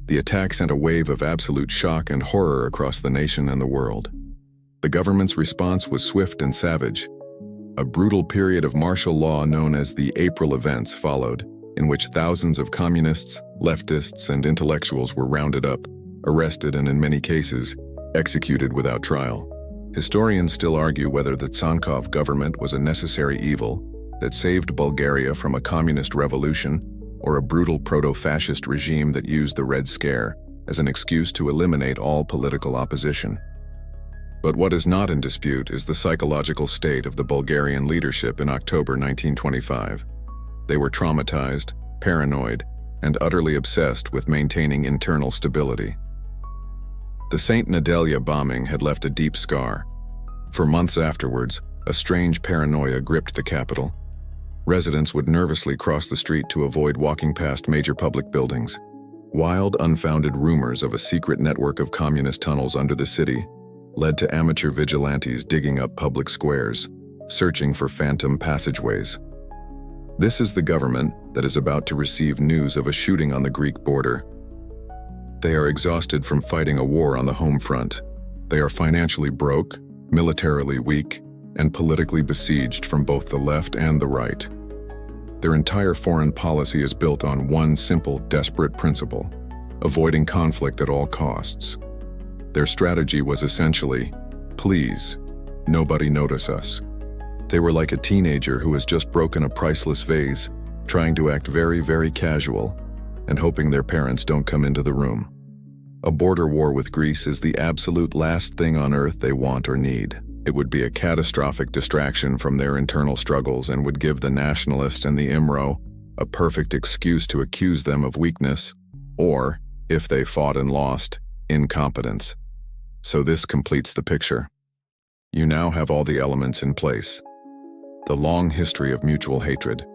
The attack sent a wave of absolute shock and horror across the nation and the world. The government's response was swift and savage. A brutal period of martial law known as the April Events followed, in which thousands of communists, leftists, and intellectuals were rounded up, arrested, and in many cases, executed without trial. Historians still argue whether the Sankov government was a necessary evil that saved Bulgaria from a communist revolution or a brutal proto-fascist regime that used the Red Scare as an excuse to eliminate all political opposition. But what is not in dispute is the psychological state of the Bulgarian leadership in October 1925. They were traumatized, paranoid, and utterly obsessed with maintaining internal stability. The St. Nedelya bombing had left a deep scar. For months afterwards, a strange paranoia gripped the capital. Residents would nervously cross the street to avoid walking past major public buildings. Wild, unfounded rumors of a secret network of communist tunnels under the city led to amateur vigilantes digging up public squares, searching for phantom passageways. This is the government that is about to receive news of a shooting on the Greek border. They are exhausted from fighting a war on the home front. They are financially broke, militarily weak, and politically besieged from both the left and the right. Their entire foreign policy is built on one simple, desperate principle: avoiding conflict at all costs. Their strategy was essentially, please, nobody notice us. They were like a teenager who has just broken a priceless vase, trying to act very, very casual, and hoping their parents don't come into the room. A border war with Greece is the absolute last thing on earth they want or need. It would be a catastrophic distraction from their internal struggles and would give the nationalists and the IMRO a perfect excuse to accuse them of weakness, or, if they fought and lost, incompetence. So this completes the picture. You now have all the elements in place. The long history of mutual hatred.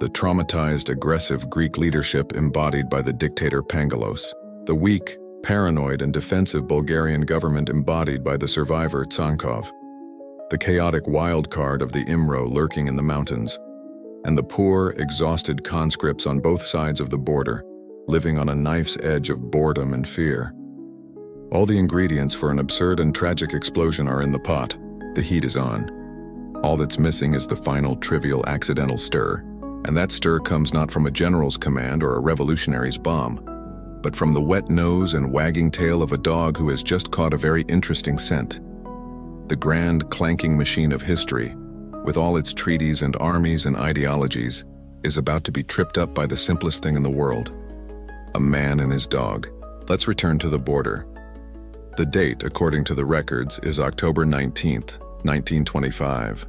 The traumatized, aggressive Greek leadership embodied by the dictator Pangalos. The weak, paranoid, and defensive Bulgarian government embodied by the survivor Tsankov. The chaotic wild card of the IMRO lurking in the mountains. And the poor, exhausted conscripts on both sides of the border, living on a knife's edge of boredom and fear. All the ingredients for an absurd and tragic explosion are in the pot. The heat is on. All that's missing is the final, trivial, accidental stir, and that stir comes not from a general's command or a revolutionary's bomb, but from the wet nose and wagging tail of a dog who has just caught a very interesting scent. The grand, clanking machine of history, with all its treaties and armies and ideologies, is about to be tripped up by the simplest thing in the world: a man and his dog. Let's return to the border. The date, according to the records, is October 19th, 1925.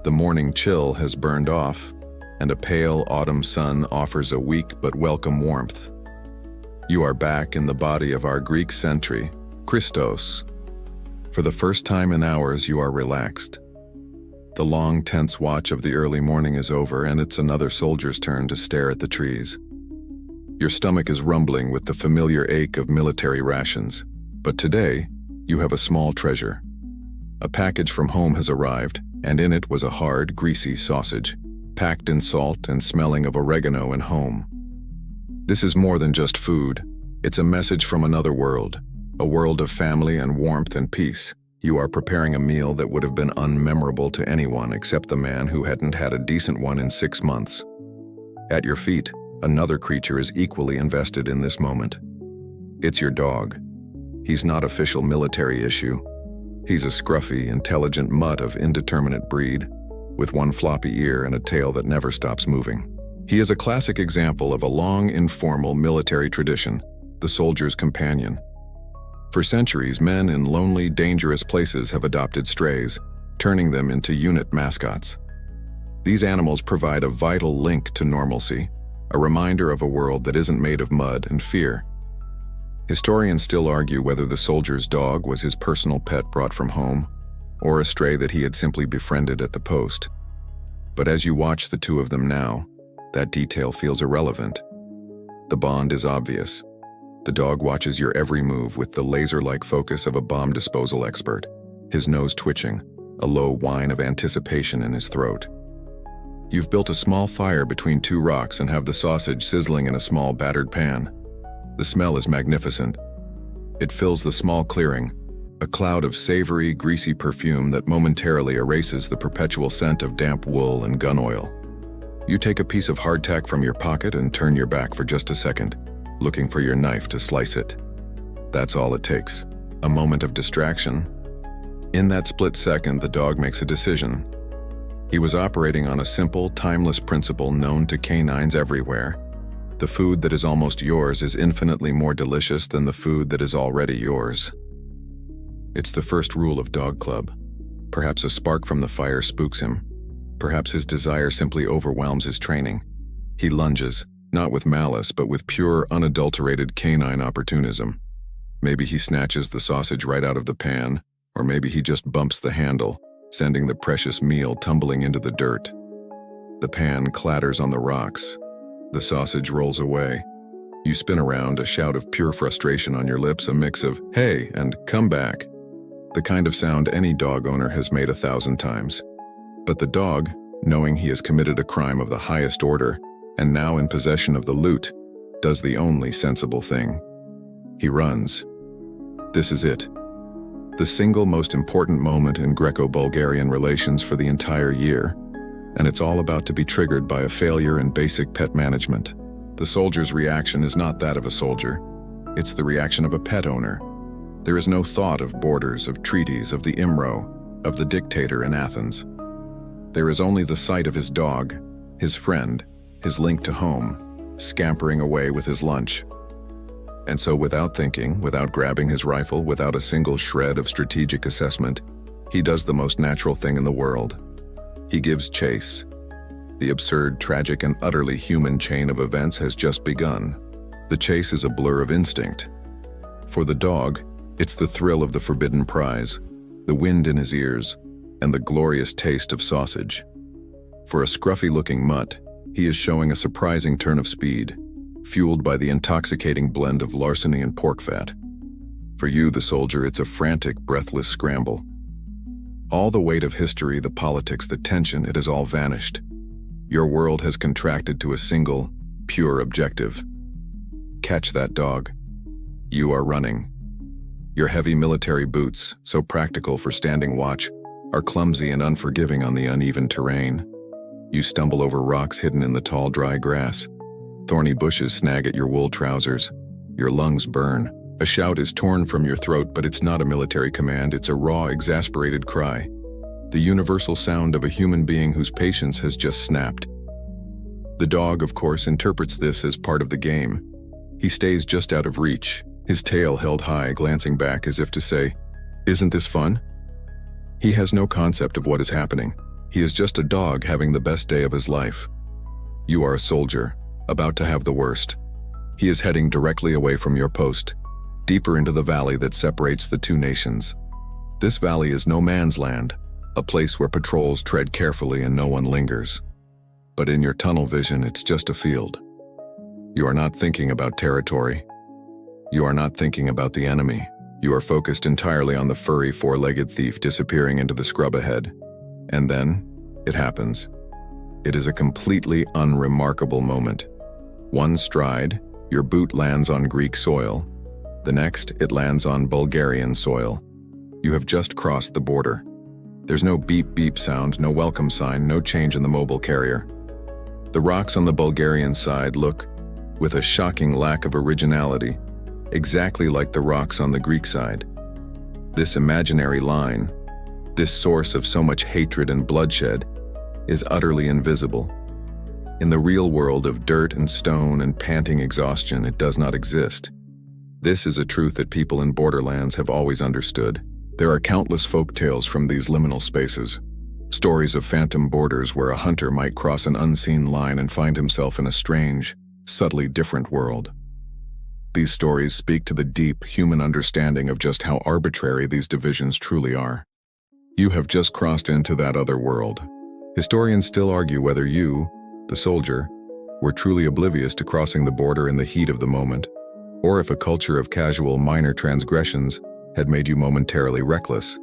The morning chill has burned off, and a pale autumn sun offers a weak but welcome warmth. You are back in the body of our Greek sentry, Christos. For the first time in hours, you are relaxed. The long, tense watch of the early morning is over, and it's another soldier's turn to stare at the trees. Your stomach is rumbling with the familiar ache of military rations. But today, you have a small treasure. A package from home has arrived, and in it was a hard, greasy sausage, packed in salt and smelling of oregano and home. This is more than just food. It's a message from another world, a world of family and warmth and peace. You are preparing a meal that would have been unmemorable to anyone except the man who hadn't had a decent one in 6 months. At your feet, another creature is equally invested in this moment. It's your dog. He's not official military issue. He's a scruffy, intelligent mutt of indeterminate breed, with one floppy ear and a tail that never stops moving. He is a classic example of a long, informal military tradition, the soldier's companion. For centuries, men in lonely, dangerous places have adopted strays, turning them into unit mascots. These animals provide a vital link to normalcy, a reminder of a world that isn't made of mud and fear. Historians still argue whether the soldier's dog was his personal pet brought from home, or a stray that he had simply befriended at the post. But as you watch the two of them now, that detail feels irrelevant. The bond is obvious. The dog watches your every move with the laser-like focus of a bomb disposal expert, his nose twitching, a low whine of anticipation in his throat. You've built a small fire between two rocks and have the sausage sizzling in a small battered pan. The smell is magnificent. It fills the small clearing, a cloud of savory, greasy perfume that momentarily erases the perpetual scent of damp wool and gun oil. You take a piece of hardtack from your pocket and turn your back for just a second, looking for your knife to slice it. That's all it takes, a moment of distraction. In that split second, the dog makes a decision. He was operating on a simple, timeless principle known to canines everywhere. The food that is almost yours is infinitely more delicious than the food that is already yours. It's the first rule of Dog Club. Perhaps a spark from the fire spooks him. Perhaps his desire simply overwhelms his training. He lunges, Not with malice, but with pure, unadulterated canine opportunism. Maybe he snatches the sausage right out of the pan, or maybe he just bumps the handle, sending the precious meal tumbling into the dirt. The pan clatters on the rocks. The sausage rolls away. You spin around, a shout of pure frustration on your lips, a mix of, "Hey," and "Come back." The kind of sound any dog owner has made 1,000 times. But the dog, knowing he has committed a crime of the highest order, and now in possession of the loot, does the only sensible thing. He runs. This is it. The single most important moment in Greco-Bulgarian relations for the entire year, and it's all about to be triggered by a failure in basic pet management. The soldier's reaction is not that of a soldier. It's the reaction of a pet owner. There is no thought of borders, of treaties, of the Imro, of the dictator in Athens. There is only the sight of his dog, his friend, his link to home, scampering away with his lunch. And so without thinking, without grabbing his rifle, without a single shred of strategic assessment, he does the most natural thing in the world. He gives chase. The absurd, tragic, and utterly human chain of events has just begun. The chase is a blur of instinct. For the dog, it's the thrill of the forbidden prize, the wind in his ears, and the glorious taste of sausage. For a scruffy-looking mutt, he is showing a surprising turn of speed, fueled by the intoxicating blend of larceny and pork fat. For you, the soldier, it's a frantic, breathless scramble. All the weight of history, the politics, the tension, it has all vanished. Your world has contracted to a single, pure objective. Catch that dog. You are running. Your heavy military boots, so practical for standing watch, are clumsy and unforgiving on the uneven terrain. You stumble over rocks hidden in the tall, dry grass. Thorny bushes snag at your wool trousers. Your lungs burn. A shout is torn from your throat, but it's not a military command, it's a raw, exasperated cry. The universal sound of a human being whose patience has just snapped. The dog, of course, interprets this as part of the game. He stays just out of reach, his tail held high, glancing back as if to say, "Isn't this fun?" He has no concept of what is happening. He is just a dog having the best day of his life. You are a soldier, about to have the worst. He is heading directly away from your post, deeper into the valley that separates the two nations. This valley is no man's land, a place where patrols tread carefully and no one lingers. But in your tunnel vision, it's just a field. You are not thinking about territory. You are not thinking about the enemy. You are focused entirely on the furry, four-legged thief disappearing into the scrub ahead. And then, it happens. It is a completely unremarkable moment. One stride, your boot lands on Greek soil. The next, it lands on Bulgarian soil. You have just crossed the border. There's no beep-beep sound, no welcome sign, no change in the mobile carrier. The rocks on the Bulgarian side look, with a shocking lack of originality, exactly like the rocks on the Greek side. This imaginary line, this source of so much hatred and bloodshed, is utterly invisible. In the real world of dirt and stone and panting exhaustion, it does not exist. This is a truth that people in borderlands have always understood. There are countless folk tales from these liminal spaces. Stories of phantom borders where a hunter might cross an unseen line and find himself in a strange, subtly different world. These stories speak to the deep human understanding of just how arbitrary these divisions truly are. You have just crossed into that other world. Historians still argue whether you, the soldier, were truly oblivious to crossing the border in the heat of the moment, or if a culture of casual minor transgressions had made you momentarily reckless.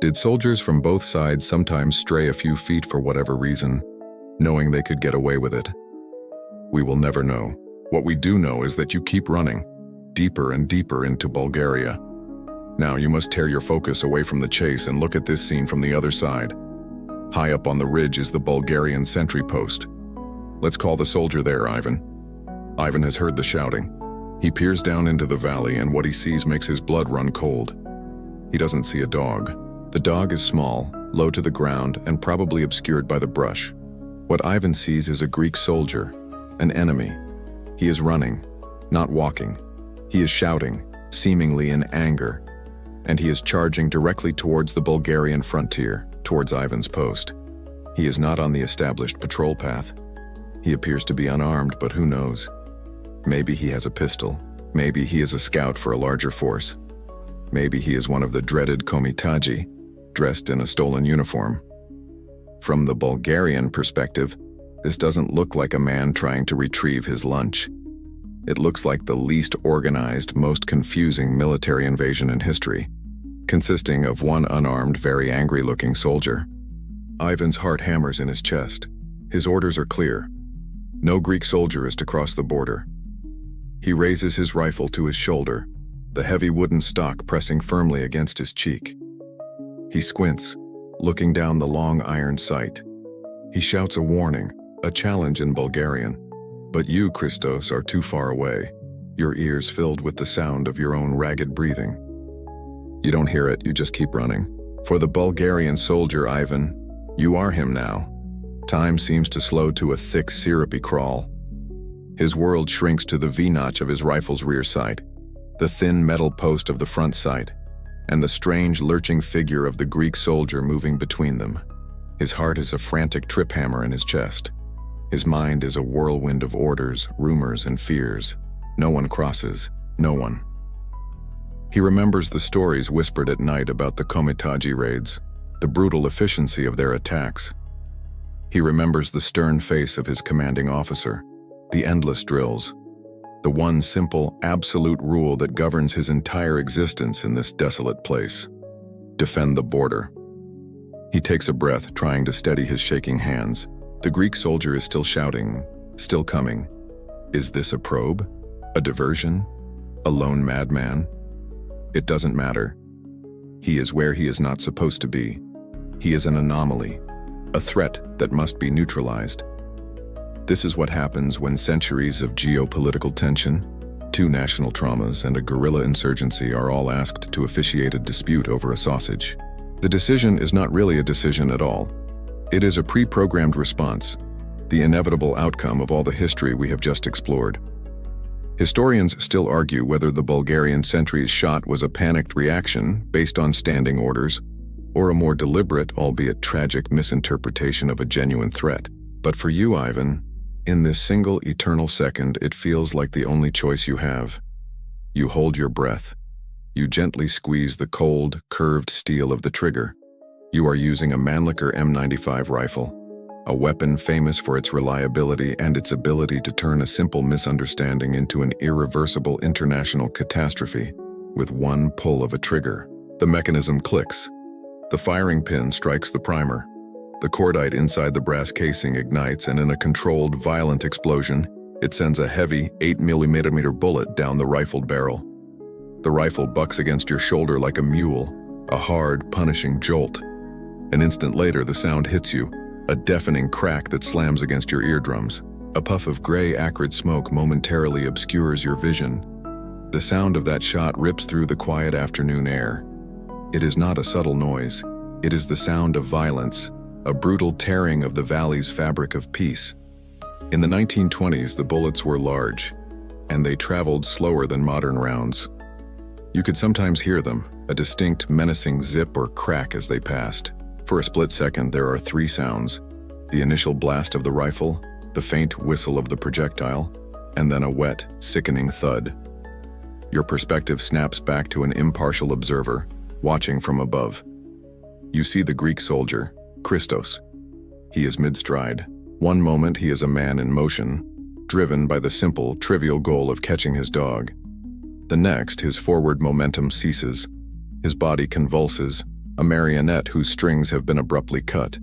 Did soldiers from both sides sometimes stray a few feet for whatever reason, knowing they could get away with it? We will never know. What we do know is that you keep running, deeper and deeper into Bulgaria. Now you must tear your focus away from the chase and look at this scene from the other side. High up on the ridge is the Bulgarian sentry post. Let's call the soldier there, Ivan. Ivan has heard the shouting. He peers down into the valley, and what he sees makes his blood run cold. He doesn't see a dog. The dog is small, low to the ground, and probably obscured by the brush. What Ivan sees is a Greek soldier, an enemy. He is running, not walking. He is shouting, seemingly in anger, and he is charging directly towards the Bulgarian frontier, towards Ivan's post. He is not on the established patrol path. He appears to be unarmed, but who knows? Maybe he has a pistol. Maybe he is a scout for a larger force. Maybe he is one of the dreaded Komitaji, dressed in a stolen uniform. From the Bulgarian perspective, this doesn't look like a man trying to retrieve his lunch. It looks like the least organized, most confusing military invasion in history, consisting of one unarmed, very angry-looking soldier. Ivan's heart hammers in his chest. His orders are clear. No Greek soldier is to cross the border. He raises his rifle to his shoulder, the heavy wooden stock pressing firmly against his cheek. He squints, looking down the long iron sight. He shouts a warning, a challenge in Bulgarian. But you, Christos, are too far away, your ears filled with the sound of your own ragged breathing. You don't hear it, you just keep running. For the Bulgarian soldier, Ivan, you are him now. Time seems to slow to a thick, syrupy crawl. His world shrinks to the V-notch of his rifle's rear sight, the thin metal post of the front sight, and the strange, lurching figure of the Greek soldier moving between them. His heart is a frantic trip hammer in his chest. His mind is a whirlwind of orders, rumors, and fears. No one crosses, no one. He remembers the stories whispered at night about the Komitaji raids, the brutal efficiency of their attacks. He remembers the stern face of his commanding officer, the endless drills, the one simple, absolute rule that governs his entire existence in this desolate place: defend the border. He takes a breath, trying to steady his shaking hands. The Greek soldier is still shouting, still coming. Is this a probe? A diversion? A lone madman? It doesn't matter. He is where he is not supposed to be. He is an anomaly, a threat that must be neutralized. This is what happens when centuries of geopolitical tension, 2 national traumas, and a guerrilla insurgency are all asked to officiate a dispute over a sausage. The decision is not really a decision at all. It is a pre-programmed response, the inevitable outcome of all the history we have just explored. Historians still argue whether the Bulgarian sentry's shot was a panicked reaction based on standing orders, or a more deliberate, albeit tragic, misinterpretation of a genuine threat. But for you, Ivan, in this single eternal second, it feels like the only choice you have. You hold your breath. You gently squeeze the cold, curved steel of the trigger. You are using a Mannlicher M95 rifle, a weapon famous for its reliability and its ability to turn a simple misunderstanding into an irreversible international catastrophe with one pull of a trigger. The mechanism clicks. The firing pin strikes the primer. The cordite inside the brass casing ignites, and in a controlled, violent explosion, it sends a heavy 8mm bullet down the rifled barrel. The rifle bucks against your shoulder like a mule, a hard, punishing jolt. An instant later, the sound hits you, a deafening crack that slams against your eardrums. A puff of gray, acrid smoke momentarily obscures your vision. The sound of that shot rips through the quiet afternoon air. It is not a subtle noise. It is the sound of violence, a brutal tearing of the valley's fabric of peace. In the 1920s, the bullets were large, and they traveled slower than modern rounds. You could sometimes hear them, a distinct, menacing zip or crack as they passed. For a split second, there are 3 sounds: the initial blast of the rifle, the faint whistle of the projectile, and then a wet, sickening thud. Your perspective snaps back to an impartial observer, watching from above. You see the Greek soldier, Christos. He is mid-stride. One moment he is a man in motion, driven by the simple, trivial goal of catching his dog. The next, his forward momentum ceases. His body convulses, a marionette whose strings have been abruptly cut.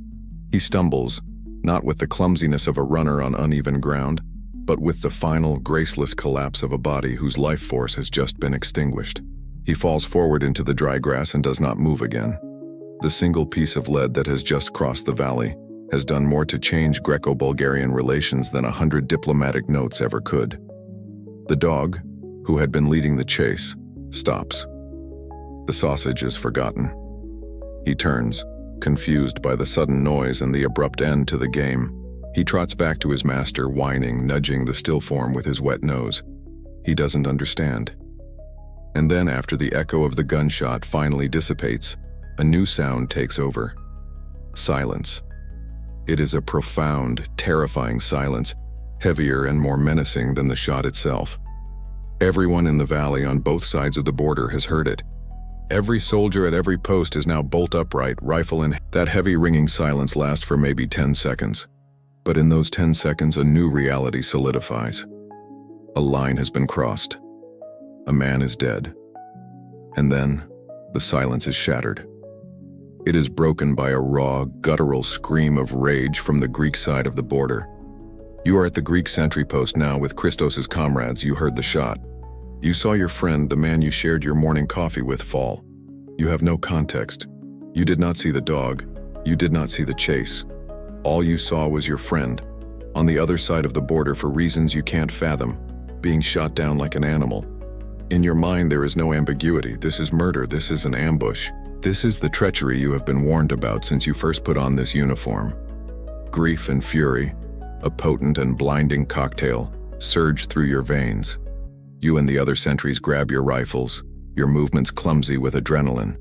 He stumbles, not with the clumsiness of a runner on uneven ground, but with the final, graceless collapse of a body whose life force has just been extinguished. He falls forward into the dry grass and does not move again. The single piece of lead that has just crossed the valley has done more to change Greco-Bulgarian relations than 100 diplomatic notes ever could. The dog, who had been leading the chase, stops. The sausage is forgotten. He turns, confused by the sudden noise and the abrupt end to the game. He trots back to his master, whining, nudging the still form with his wet nose. He doesn't understand. And then, after the echo of the gunshot finally dissipates, a new sound takes over. Silence. It is a profound, terrifying silence, heavier and more menacing than the shot itself. Everyone in the valley on both sides of the border has heard it. Every soldier at every post is now bolt upright, rifle in hand. That heavy ringing silence lasts for maybe 10 seconds. But in those 10 seconds, a new reality solidifies. A line has been crossed. A man is dead. And then, the silence is shattered. It is broken by a raw, guttural scream of rage from the Greek side of the border. You are at the Greek sentry post now with Christos's comrades. You heard the shot. You saw your friend, the man you shared your morning coffee with, fall. You have no context. You did not see the dog. You did not see the chase. All you saw was your friend, on the other side of the border for reasons you can't fathom, being shot down like an animal. In your mind there is no ambiguity. This is murder. This is an ambush. This is the treachery you have been warned about since you first put on this uniform. Grief and fury, a potent and blinding cocktail, surge through your veins. You and the other sentries grab your rifles, your movements clumsy with adrenaline.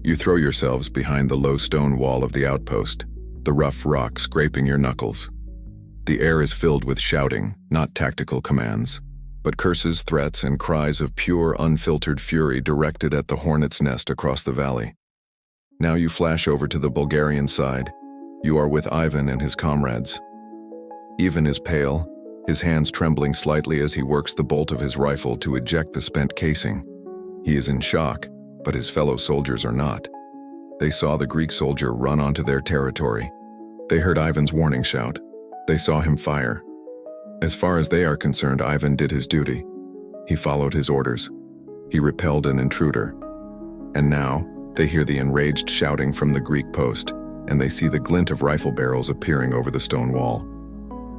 You throw yourselves behind the low stone wall of the outpost, the rough rock scraping your knuckles. The air is filled with shouting, not tactical commands, but curses, threats, and cries of pure, unfiltered fury directed at the hornet's nest across the valley. Now you flash over to the Bulgarian side. You are with Ivan and his comrades. Ivan is pale, his hands trembling slightly as he works the bolt of his rifle to eject the spent casing. He is in shock, but his fellow soldiers are not. They saw the Greek soldier run onto their territory. They heard Ivan's warning shout. They saw him fire. As far as they are concerned, Ivan did his duty. He followed his orders. He repelled an intruder. And now, they hear the enraged shouting from the Greek post, and they see the glint of rifle barrels appearing over the stone wall.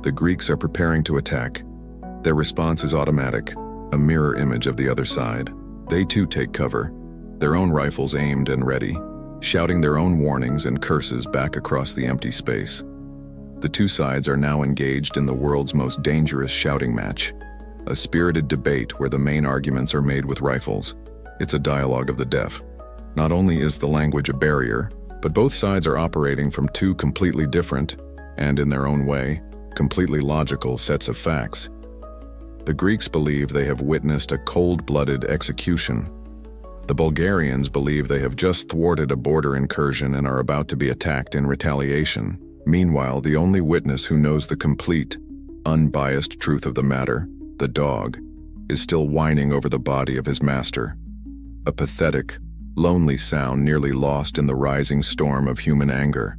The Greeks are preparing to attack. Their response is automatic, a mirror image of the other side. They too take cover, their own rifles aimed and ready, shouting their own warnings and curses back across the empty space. The two sides are now engaged in the world's most dangerous shouting match, a spirited debate where the main arguments are made with rifles. It's a dialogue of the deaf. Not only is the language a barrier, but both sides are operating from two completely different, and in their own way, completely logical sets of facts. The Greeks believe they have witnessed a cold-blooded execution. The Bulgarians believe they have just thwarted a border incursion and are about to be attacked in retaliation. Meanwhile, the only witness who knows the complete, unbiased truth of the matter, the dog, is still whining over the body of his master. A pathetic, lonely sound nearly lost in the rising storm of human anger.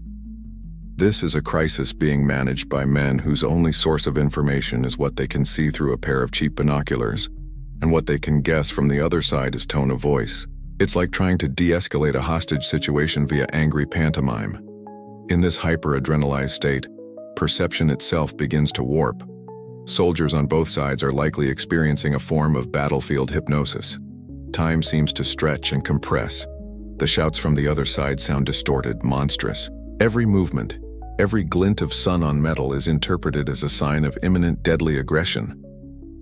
This is a crisis being managed by men whose only source of information is what they can see through a pair of cheap binoculars, and what they can guess from the other side is tone of voice. It's like trying to de-escalate a hostage situation via angry pantomime. In this hyper-adrenalized state, perception itself begins to warp. Soldiers on both sides are likely experiencing a form of battlefield hypnosis. Time seems to stretch and compress. The shouts from the other side sound distorted, monstrous. Every movement, every glint of sun on metal is interpreted as a sign of imminent deadly aggression.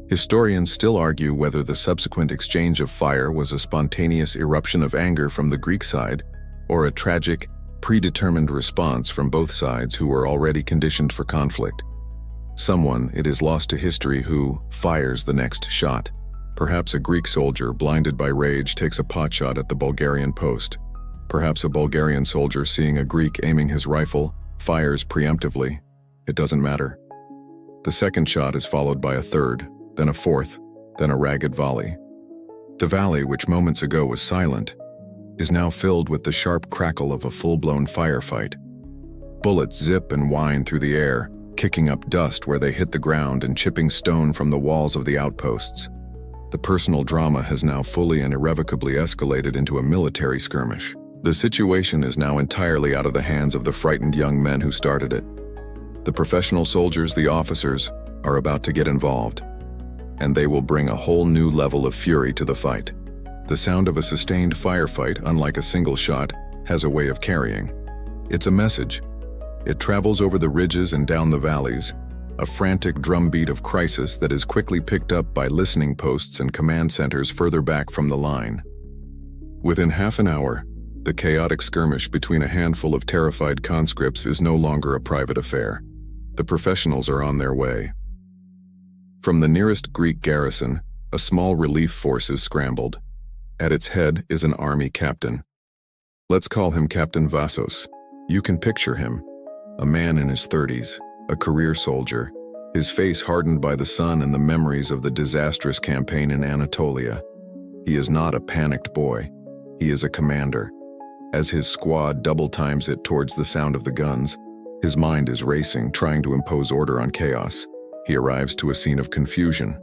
Historians still argue whether the subsequent exchange of fire was a spontaneous eruption of anger from the Greek side, or a tragic, predetermined response from both sides who were already conditioned for conflict. Someone, it is lost to history, who fires the next shot. Perhaps a Greek soldier, blinded by rage, takes a potshot at the Bulgarian post. Perhaps a Bulgarian soldier, seeing a Greek aiming his rifle, fires preemptively. It doesn't matter. The second shot is followed by a third, then a fourth, then a ragged volley. The valley, which moments ago was silent, is now filled with the sharp crackle of a full-blown firefight. Bullets zip and whine through the air, kicking up dust where they hit the ground and chipping stone from the walls of the outposts. The personal drama has now fully and irrevocably escalated into a military skirmish. The situation is now entirely out of the hands of the frightened young men who started it. The professional soldiers, the officers, are about to get involved, and they will bring a whole new level of fury to the fight. The sound of a sustained firefight, unlike a single shot, has a way of carrying. It's a message. It travels over the ridges and down the valleys, a frantic drumbeat of crisis that is quickly picked up by listening posts and command centers further back from the line. Within half an hour, the chaotic skirmish between a handful of terrified conscripts is no longer a private affair. The professionals are on their way. From the nearest Greek garrison, a small relief force is scrambled. At its head is an army captain. Let's call him Captain Vassos. You can picture him, a man in his 30s, a career soldier, his face hardened by the sun and the memories of the disastrous campaign in Anatolia. He is not a panicked boy. He is a commander. As his squad double times it towards the sound of the guns, his mind is racing, trying to impose order on chaos. He arrives to a scene of confusion.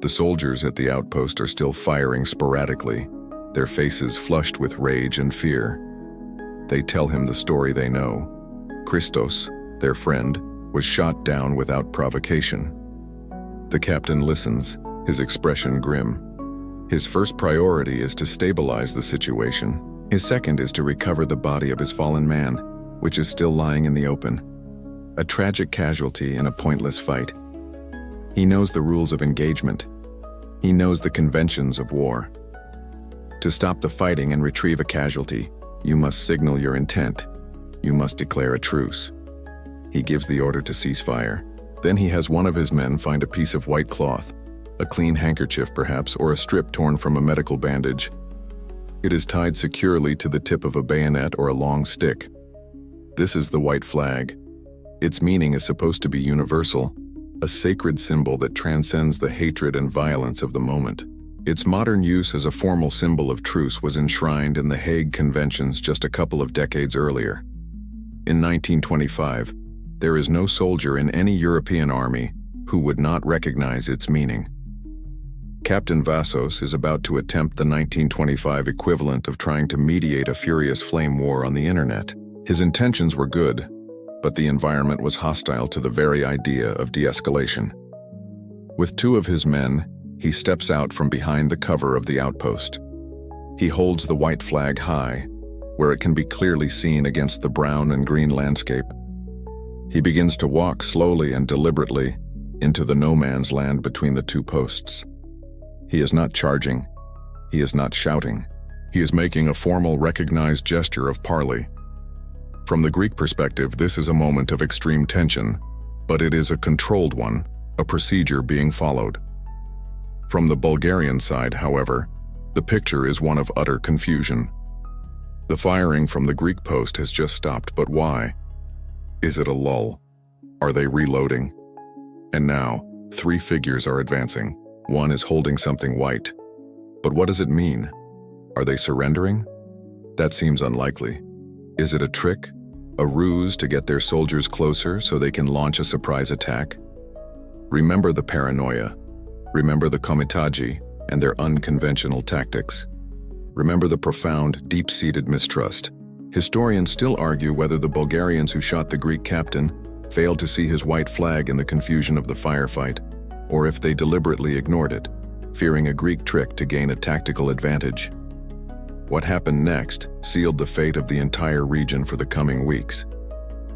The soldiers at the outpost are still firing sporadically, their faces flushed with rage and fear. They tell him the story they know. Christos, their friend, was shot down without provocation. The captain listens, his expression grim. His first priority is to stabilize the situation. His second is to recover the body of his fallen man, which is still lying in the open. A tragic casualty in a pointless fight. He knows the rules of engagement. He knows the conventions of war. To stop the fighting and retrieve a casualty, you must signal your intent. You must declare a truce. He gives the order to cease fire. Then he has one of his men find a piece of white cloth, a clean handkerchief perhaps, or a strip torn from a medical bandage. It is tied securely to the tip of a bayonet or a long stick. This is the white flag. Its meaning is supposed to be universal, a sacred symbol that transcends the hatred and violence of the moment. Its modern use as a formal symbol of truce was enshrined in the Hague Conventions just a couple of decades earlier. In 1925, there is no soldier in any European army who would not recognize its meaning. Captain Vassos is about to attempt the 1925 equivalent of trying to mediate a furious flame war on the internet. His intentions were good, but the environment was hostile to the very idea of de-escalation. With two of his men, he steps out from behind the cover of the outpost. He holds the white flag high, where it can be clearly seen against the brown and green landscape. He begins to walk slowly and deliberately into the no man's land between the two posts. He is not charging. He is not shouting. He is making a formal, recognized gesture of parley. From the Greek perspective, this is a moment of extreme tension, but it is a controlled one, a procedure being followed. From the Bulgarian side, however, the picture is one of utter confusion. The firing from the Greek post has just stopped, but why? Is it a lull? Are they reloading? And now, three figures are advancing. One is holding something white. But what does it mean? Are they surrendering? That seems unlikely. Is it a trick? A ruse to get their soldiers closer so they can launch a surprise attack? Remember the paranoia. Remember the komitadji and their unconventional tactics. Remember the profound, deep-seated mistrust. Historians still argue whether the Bulgarians who shot the Greek captain failed to see his white flag in the confusion of the firefight, or if they deliberately ignored it, fearing a Greek trick to gain a tactical advantage. What happened next sealed the fate of the entire region for the coming weeks.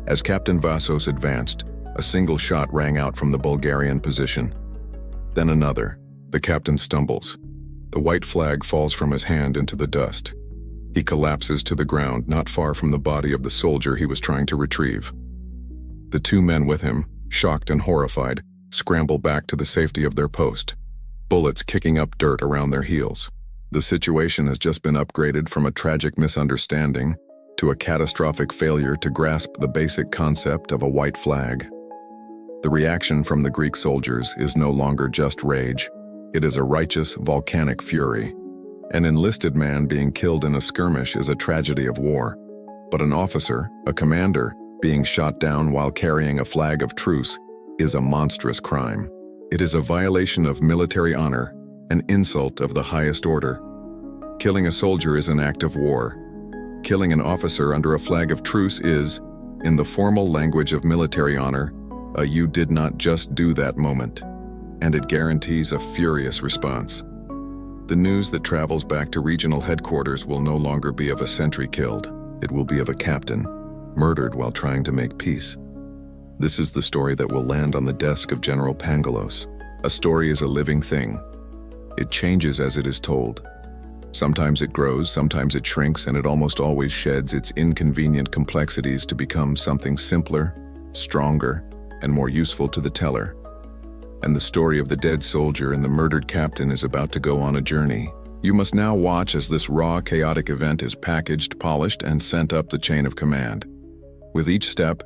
As Captain Vassos advanced, a single shot rang out from the Bulgarian position. Then another. The captain stumbles. The white flag falls from his hand into the dust. He collapses to the ground not far from the body of the soldier he was trying to retrieve. The two men with him, shocked and horrified, scramble back to the safety of their post, bullets kicking up dirt around their heels. The situation has just been upgraded from a tragic misunderstanding to a catastrophic failure to grasp the basic concept of a white flag. The reaction from the Greek soldiers is no longer just rage. It is a righteous, volcanic fury. An enlisted man being killed in a skirmish is a tragedy of war, but an officer, a commander, being shot down while carrying a flag of truce is a monstrous crime. It is a violation of military honor, an insult of the highest order. Killing a soldier is an act of war. Killing an officer under a flag of truce is, in the formal language of military honor, a "you did not just do that" moment, and it guarantees a furious response. The news that travels back to regional headquarters will no longer be of a sentry killed. It will be of a captain, murdered while trying to make peace. This is the story that will land on the desk of General Pangalos. A story is a living thing. It changes as it is told. Sometimes it grows, sometimes it shrinks, and it almost always sheds its inconvenient complexities to become something simpler, stronger, and more useful to the teller. and the story of the dead soldier and the murdered captain is about to go on a journey. You must now watch as this raw, chaotic event is packaged, polished, and sent up the chain of command. With each step,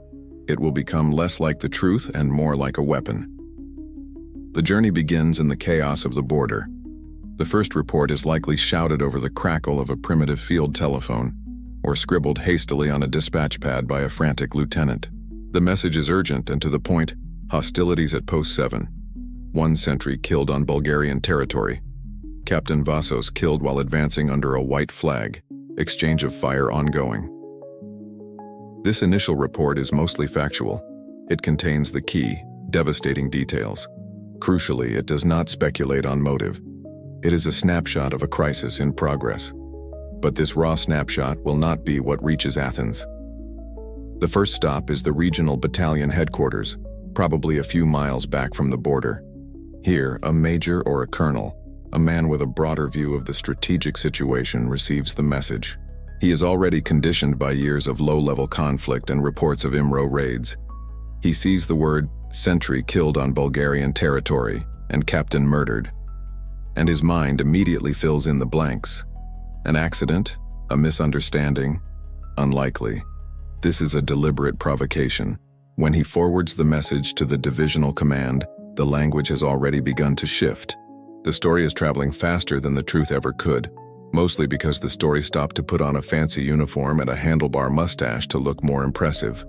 it will become less like the truth and more like a weapon. The journey begins in the chaos of the border. The first report is likely shouted over the crackle of a primitive field telephone, or scribbled hastily on a dispatch pad by a frantic lieutenant. The message is urgent and to the point: hostilities at Post 7. One sentry killed on Bulgarian territory. Captain Vassos killed while advancing under a white flag. Exchange of fire ongoing. This initial report is mostly factual. It contains the key, devastating details. Crucially, it does not speculate on motive. It is a snapshot of a crisis in progress. But this raw snapshot will not be what reaches Athens. The first stop is the regional battalion headquarters, probably a few miles back from the border. Here, a major or a colonel, a man with a broader view of the strategic situation, receives the message. He is already conditioned by years of low-level conflict and reports of IMRO raids. He sees the word "sentry killed on Bulgarian territory" and "captain murdered," and his mind immediately fills in the blanks. An accident? A misunderstanding? Unlikely. This is a deliberate provocation. When he forwards the message to the divisional command, the language has already begun to shift. The story is traveling faster than the truth ever could, mostly because the story stopped to put on a fancy uniform and a handlebar mustache to look more impressive.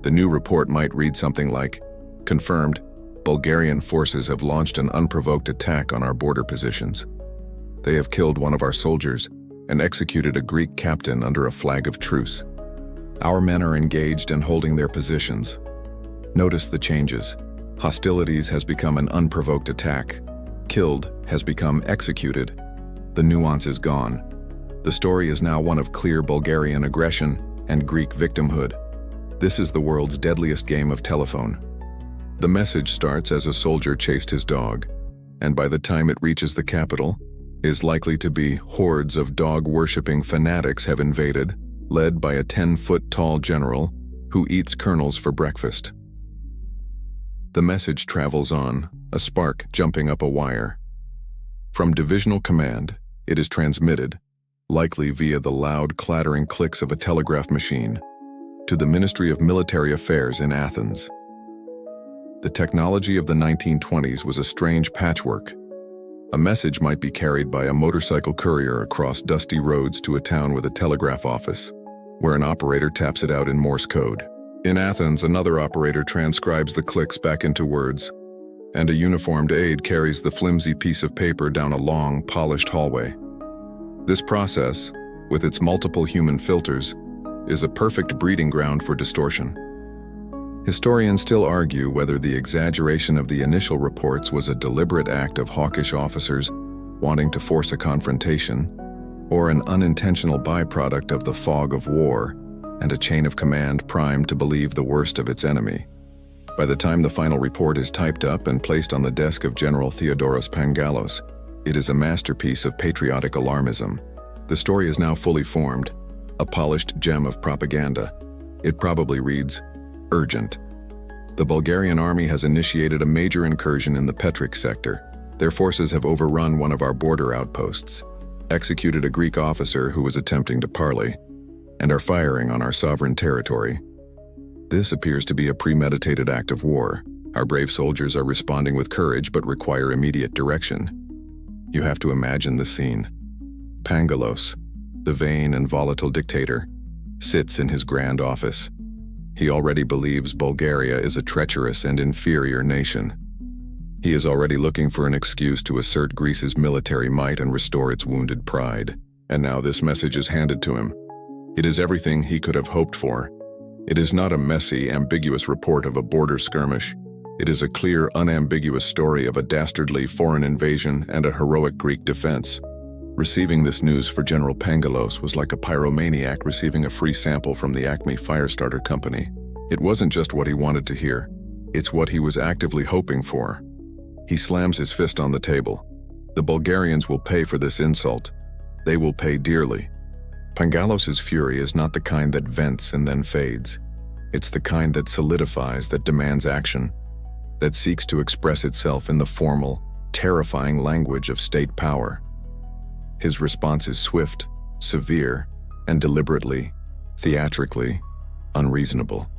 The new report might read something like, "Confirmed, Bulgarian forces have launched an unprovoked attack on our border positions. They have killed one of our soldiers and executed a Greek captain under a flag of truce. Our men are engaged and holding their positions." Notice the changes. Hostilities has become an unprovoked attack. Killed has become executed. The nuance is gone. The story is now one of clear Bulgarian aggression and Greek victimhood. This is the world's deadliest game of telephone. The message starts as a soldier chased his dog, and by the time it reaches the capital, is likely to be hordes of dog-worshipping fanatics have invaded, led by a 10-foot-tall general who eats kernels for breakfast. The message travels on, a spark jumping up a wire. From divisional command, it is transmitted, likely via the loud clattering clicks of a telegraph machine, to the Ministry of Military Affairs in Athens. The technology of the 1920s was a strange patchwork. A message might be carried by a motorcycle courier across dusty roads to a town with a telegraph office, where an operator taps it out in Morse code. In Athens, another operator transcribes the clicks back into words, and a uniformed aide carries the flimsy piece of paper down a long, polished hallway. This process, with its multiple human filters, is a perfect breeding ground for distortion. Historians still argue whether the exaggeration of the initial reports was a deliberate act of hawkish officers wanting to force a confrontation, or an unintentional byproduct of the fog of war and a chain of command primed to believe the worst of its enemy. By the time the final report is typed up and placed on the desk of General Theodoros Pangalos, it is a masterpiece of patriotic alarmism. The story is now fully formed, a polished gem of propaganda. It probably reads, "Urgent. The Bulgarian army has initiated a major incursion in the Petrik sector. Their forces have overrun one of our border outposts, executed a Greek officer who was attempting to parley, and are firing on our sovereign territory. This appears to be a premeditated act of war. Our brave soldiers are responding with courage but require immediate direction." You have to imagine the scene. Pangalos, the vain and volatile dictator, sits in his grand office. He already believes Bulgaria is a treacherous and inferior nation. He is already looking for an excuse to assert Greece's military might and restore its wounded pride. And now this message is handed to him. It is everything he could have hoped for. It is not a messy, ambiguous report of a border skirmish. It is a clear, unambiguous story of a dastardly foreign invasion and a heroic Greek defense. Receiving this news for General Pangalos was like a pyromaniac receiving a free sample from the Acme Firestarter Company. It wasn't just what he wanted to hear. It's what he was actively hoping for. He slams his fist on the table. The Bulgarians will pay for this insult. They will pay dearly. Pangalos's fury is not the kind that vents and then fades. It's the kind that solidifies, that demands action. that seeks to express itself in the formal, terrifying language of state power. His response is swift, severe, and deliberately, theatrically, unreasonable.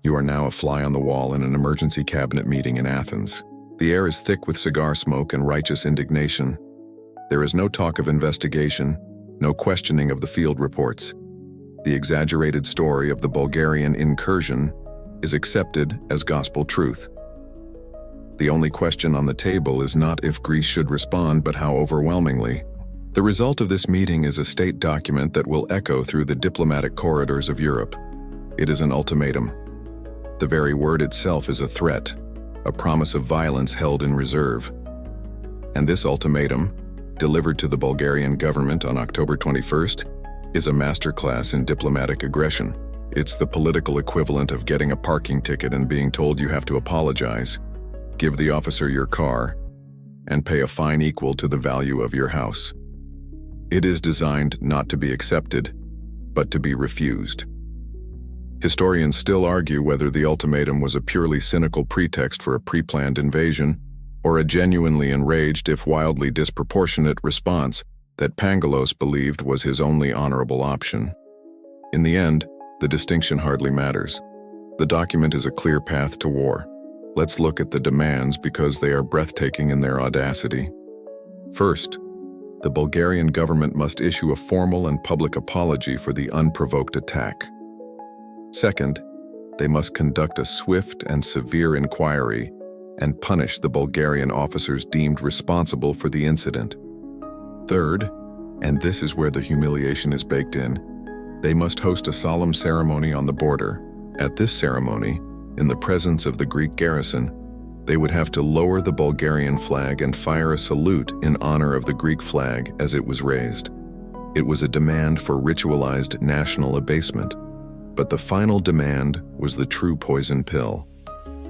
You are now a fly on the wall in an emergency cabinet meeting in Athens. The air is thick with cigar smoke and righteous indignation. There is no talk of investigation, no questioning of the field reports. The exaggerated story of the Bulgarian incursion is accepted as gospel truth. The only question on the table is not if Greece should respond, but how overwhelmingly. The result of this meeting is a state document that will echo through the diplomatic corridors of Europe. It is an ultimatum. The very word itself is a threat, a promise of violence held in reserve. And this ultimatum, delivered to the Bulgarian government on October 21st, is a masterclass in diplomatic aggression. It's the political equivalent of getting a parking ticket and being told you have to apologize, give the officer your car, and pay a fine equal to the value of your house. It is designed not to be accepted, but to be refused. Historians still argue whether the ultimatum was a purely cynical pretext for a pre-planned invasion, or a genuinely enraged, if wildly disproportionate, response that Pangalos believed was his only honorable option. In the end, the distinction hardly matters. The document is a clear path to war. Let's look at the demands because they are breathtaking in their audacity. First, the Bulgarian government must issue a formal and public apology for the unprovoked attack. Second, they must conduct a swift and severe inquiry and punish the Bulgarian officers deemed responsible for the incident. Third, and this is where the humiliation is baked in, they must host a solemn ceremony on the border. At this ceremony, in the presence of the Greek garrison, they would have to lower the Bulgarian flag and fire a salute in honor of the Greek flag as it was raised. It was a demand for ritualized national abasement, but the final demand was the true poison pill.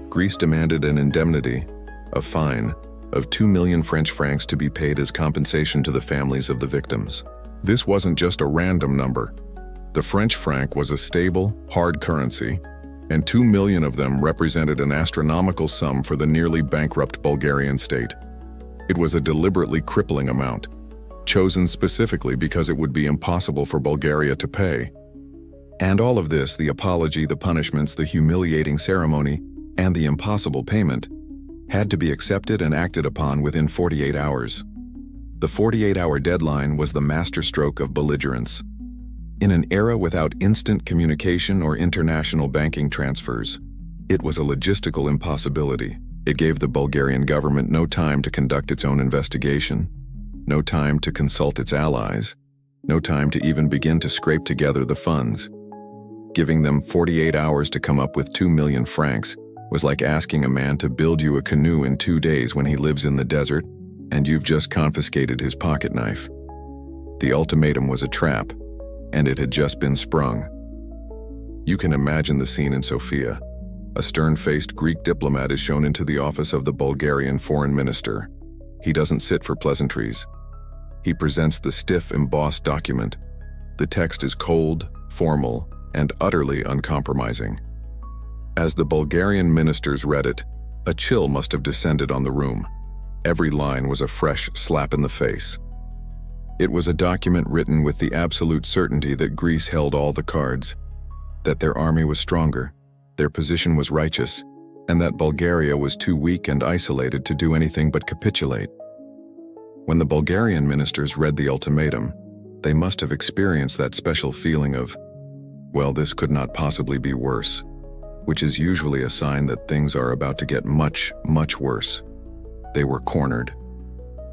Greece demanded an indemnity, a fine, of 2 million French francs to be paid as compensation to the families of the victims. This wasn't just a random number. The French franc was a stable, hard currency, and 2 million of them represented an astronomical sum for the nearly bankrupt Bulgarian state. It was a deliberately crippling amount, chosen specifically because it would be impossible for Bulgaria to pay. And all of this, the apology, the punishments, the humiliating ceremony, and the impossible payment, had to be accepted and acted upon within 48 hours. The 48-hour deadline was the masterstroke of belligerence. In an era without instant communication or international banking transfers, it was a logistical impossibility. It gave the Bulgarian government no time to conduct its own investigation, no time to consult its allies, no time to even begin to scrape together the funds. Giving them 48 hours to come up with 2 million francs was like asking a man to build you a canoe in 2 days when he lives in the desert and you've just confiscated his pocket knife. The ultimatum was a trap, and it had just been sprung. You can imagine the scene in Sofia. A stern-faced Greek diplomat is shown into the office of the Bulgarian foreign minister. He doesn't sit for pleasantries. He presents the stiff, embossed document. The text is cold, formal, and utterly uncompromising. As the Bulgarian ministers read it, a chill must have descended on the room. Every line was a fresh slap in the face. It was a document written with the absolute certainty that Greece held all the cards, that their army was stronger, their position was righteous, and that Bulgaria was too weak and isolated to do anything but capitulate. When the Bulgarian ministers read the ultimatum, they must have experienced that special feeling of, well, this could not possibly be worse, which is usually a sign that things are about to get much, much worse. They were cornered.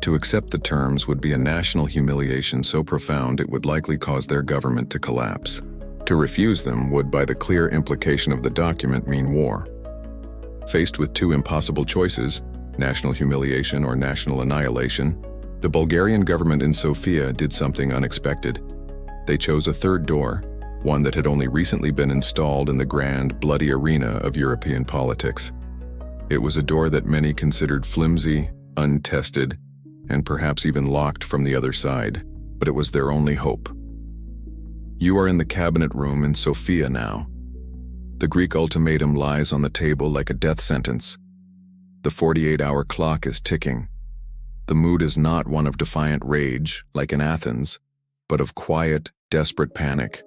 To accept the terms would be a national humiliation so profound it would likely cause their government to collapse. To refuse them would, by the clear implication of the document, mean war. Faced with two impossible choices, national humiliation or national annihilation, the Bulgarian government in Sofia did something unexpected. They chose a third door, one that had only recently been installed in the grand, bloody arena of European politics. It was a door that many considered flimsy, untested, and perhaps even locked from the other side, but it was their only hope. You are in the cabinet room in Sofia now. The Greek ultimatum lies on the table like a death sentence. The 48-hour clock is ticking. The mood is not one of defiant rage, like in Athens, but of quiet, desperate panic.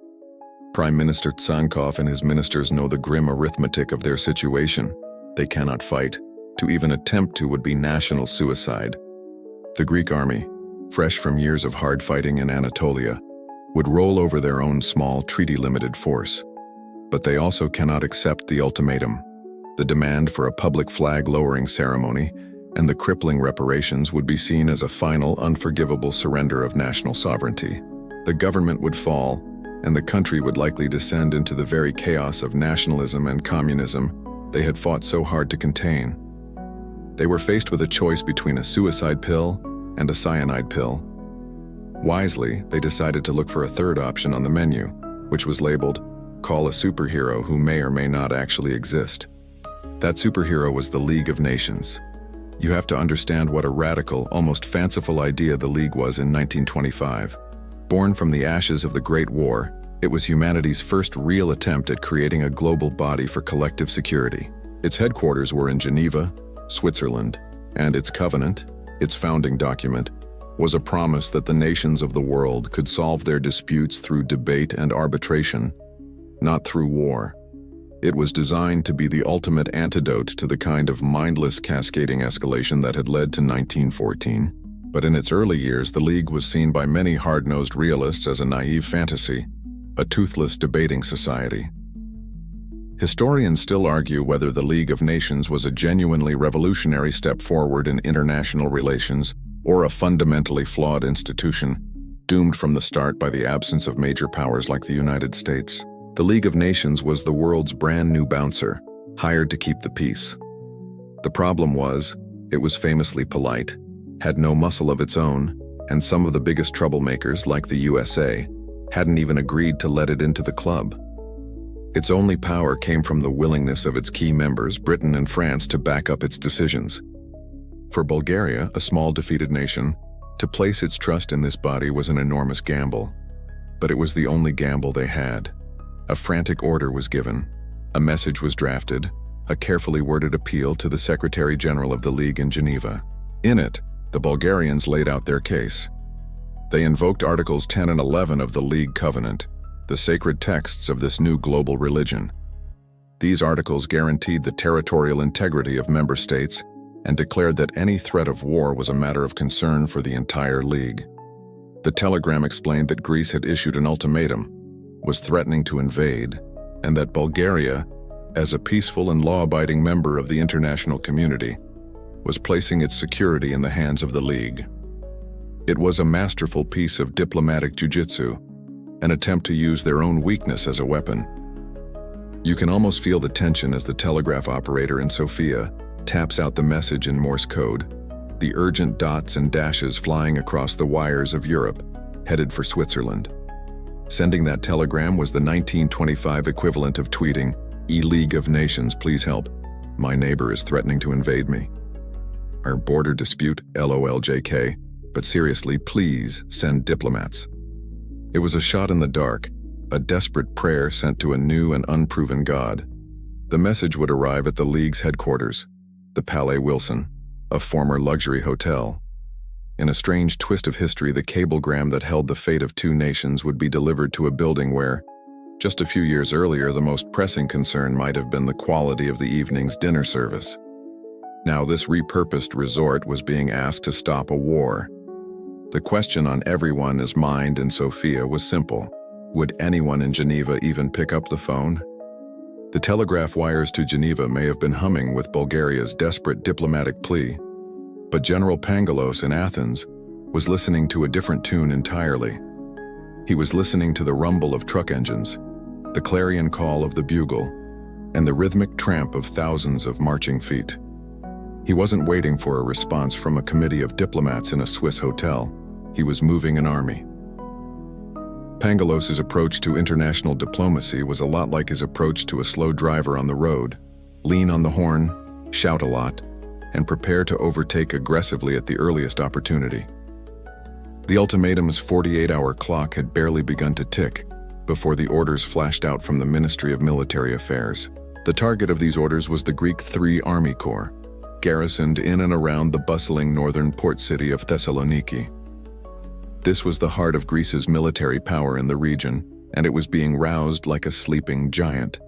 Prime Minister Tsankov and his ministers know the grim arithmetic of their situation. They cannot fight. To even attempt to would be national suicide. The Greek army, fresh from years of hard fighting in Anatolia, would roll over their own small, treaty-limited force. But they also cannot accept the ultimatum. The demand for a public flag-lowering ceremony and the crippling reparations would be seen as a final, unforgivable surrender of national sovereignty. The government would fall, and the country would likely descend into the very chaos of nationalism and communism they had fought so hard to contain. They were faced with a choice between a suicide pill and a cyanide pill. Wisely, they decided to look for a third option on the menu, which was labeled, "Call a superhero who may or may not actually exist." That superhero was the League of Nations. You have to understand what a radical, almost fanciful idea the League was in 1925. Born from the ashes of the Great War, it was humanity's first real attempt at creating a global body for collective security. Its headquarters were in Geneva, Switzerland, and its covenant, its founding document, was a promise that the nations of the world could solve their disputes through debate and arbitration, not through war. It was designed to be the ultimate antidote to the kind of mindless cascading escalation that had led to 1914. But in its early years, the League was seen by many hard-nosed realists as a naive fantasy, a toothless debating society. Historians still argue whether the League of Nations was a genuinely revolutionary step forward in international relations or a fundamentally flawed institution, doomed from the start by the absence of major powers like the United States. The League of Nations was the world's brand new bouncer, hired to keep the peace. The problem was, it was famously polite, had no muscle of its own, and some of the biggest troublemakers, like the USA, hadn't even agreed to let it into the club. Its only power came from the willingness of its key members, Britain and France, to back up its decisions. For Bulgaria, a small defeated nation, to place its trust in this body was an enormous gamble. But it was the only gamble they had. A frantic order was given, a message was drafted, a carefully worded appeal to the Secretary General of the League in Geneva. In it, the Bulgarians laid out their case. They invoked Articles 10 and 11 of the League Covenant, the sacred texts of this new global religion. These articles guaranteed the territorial integrity of member states and declared that any threat of war was a matter of concern for the entire League. The telegram explained that Greece had issued an ultimatum, was threatening to invade, and that Bulgaria, as a peaceful and law-abiding member of the international community, was placing its security in the hands of the League. It was a masterful piece of diplomatic jiu-jitsu, an attempt to use their own weakness as a weapon. You can almost feel the tension as the telegraph operator in Sofia taps out the message in Morse code, the urgent dots and dashes flying across the wires of Europe, headed for Switzerland. Sending that telegram was the 1925 equivalent of tweeting, "League of Nations, please help. My neighbor is threatening to invade me. Our border dispute, LOLJK, but seriously, please send diplomats." It was a shot in the dark, a desperate prayer sent to a new and unproven god. The message would arrive at the League's headquarters, the Palais Wilson, a former luxury hotel. In a strange twist of history, the cablegram that held the fate of two nations would be delivered to a building where, just a few years earlier, the most pressing concern might have been the quality of the evening's dinner service. Now this repurposed resort was being asked to stop a war. The question on everyone's mind in Sofia was simple. Would anyone in Geneva even pick up the phone? The telegraph wires to Geneva may have been humming with Bulgaria's desperate diplomatic plea, but General Pangalos in Athens was listening to a different tune entirely. He was listening to the rumble of truck engines, the clarion call of the bugle, and the rhythmic tramp of thousands of marching feet. He wasn't waiting for a response from a committee of diplomats in a Swiss hotel. He was moving an army. Pangalos's approach to international diplomacy was a lot like his approach to a slow driver on the road. Lean on the horn, shout a lot, and prepare to overtake aggressively at the earliest opportunity. The ultimatum's 48-hour clock had barely begun to tick before the orders flashed out from the Ministry of Military Affairs. The target of these orders was the Greek 3 Army Corps, garrisoned in and around the bustling northern port city of Thessaloniki. This was the heart of Greece's military power in the region, and it was being roused like a sleeping giant.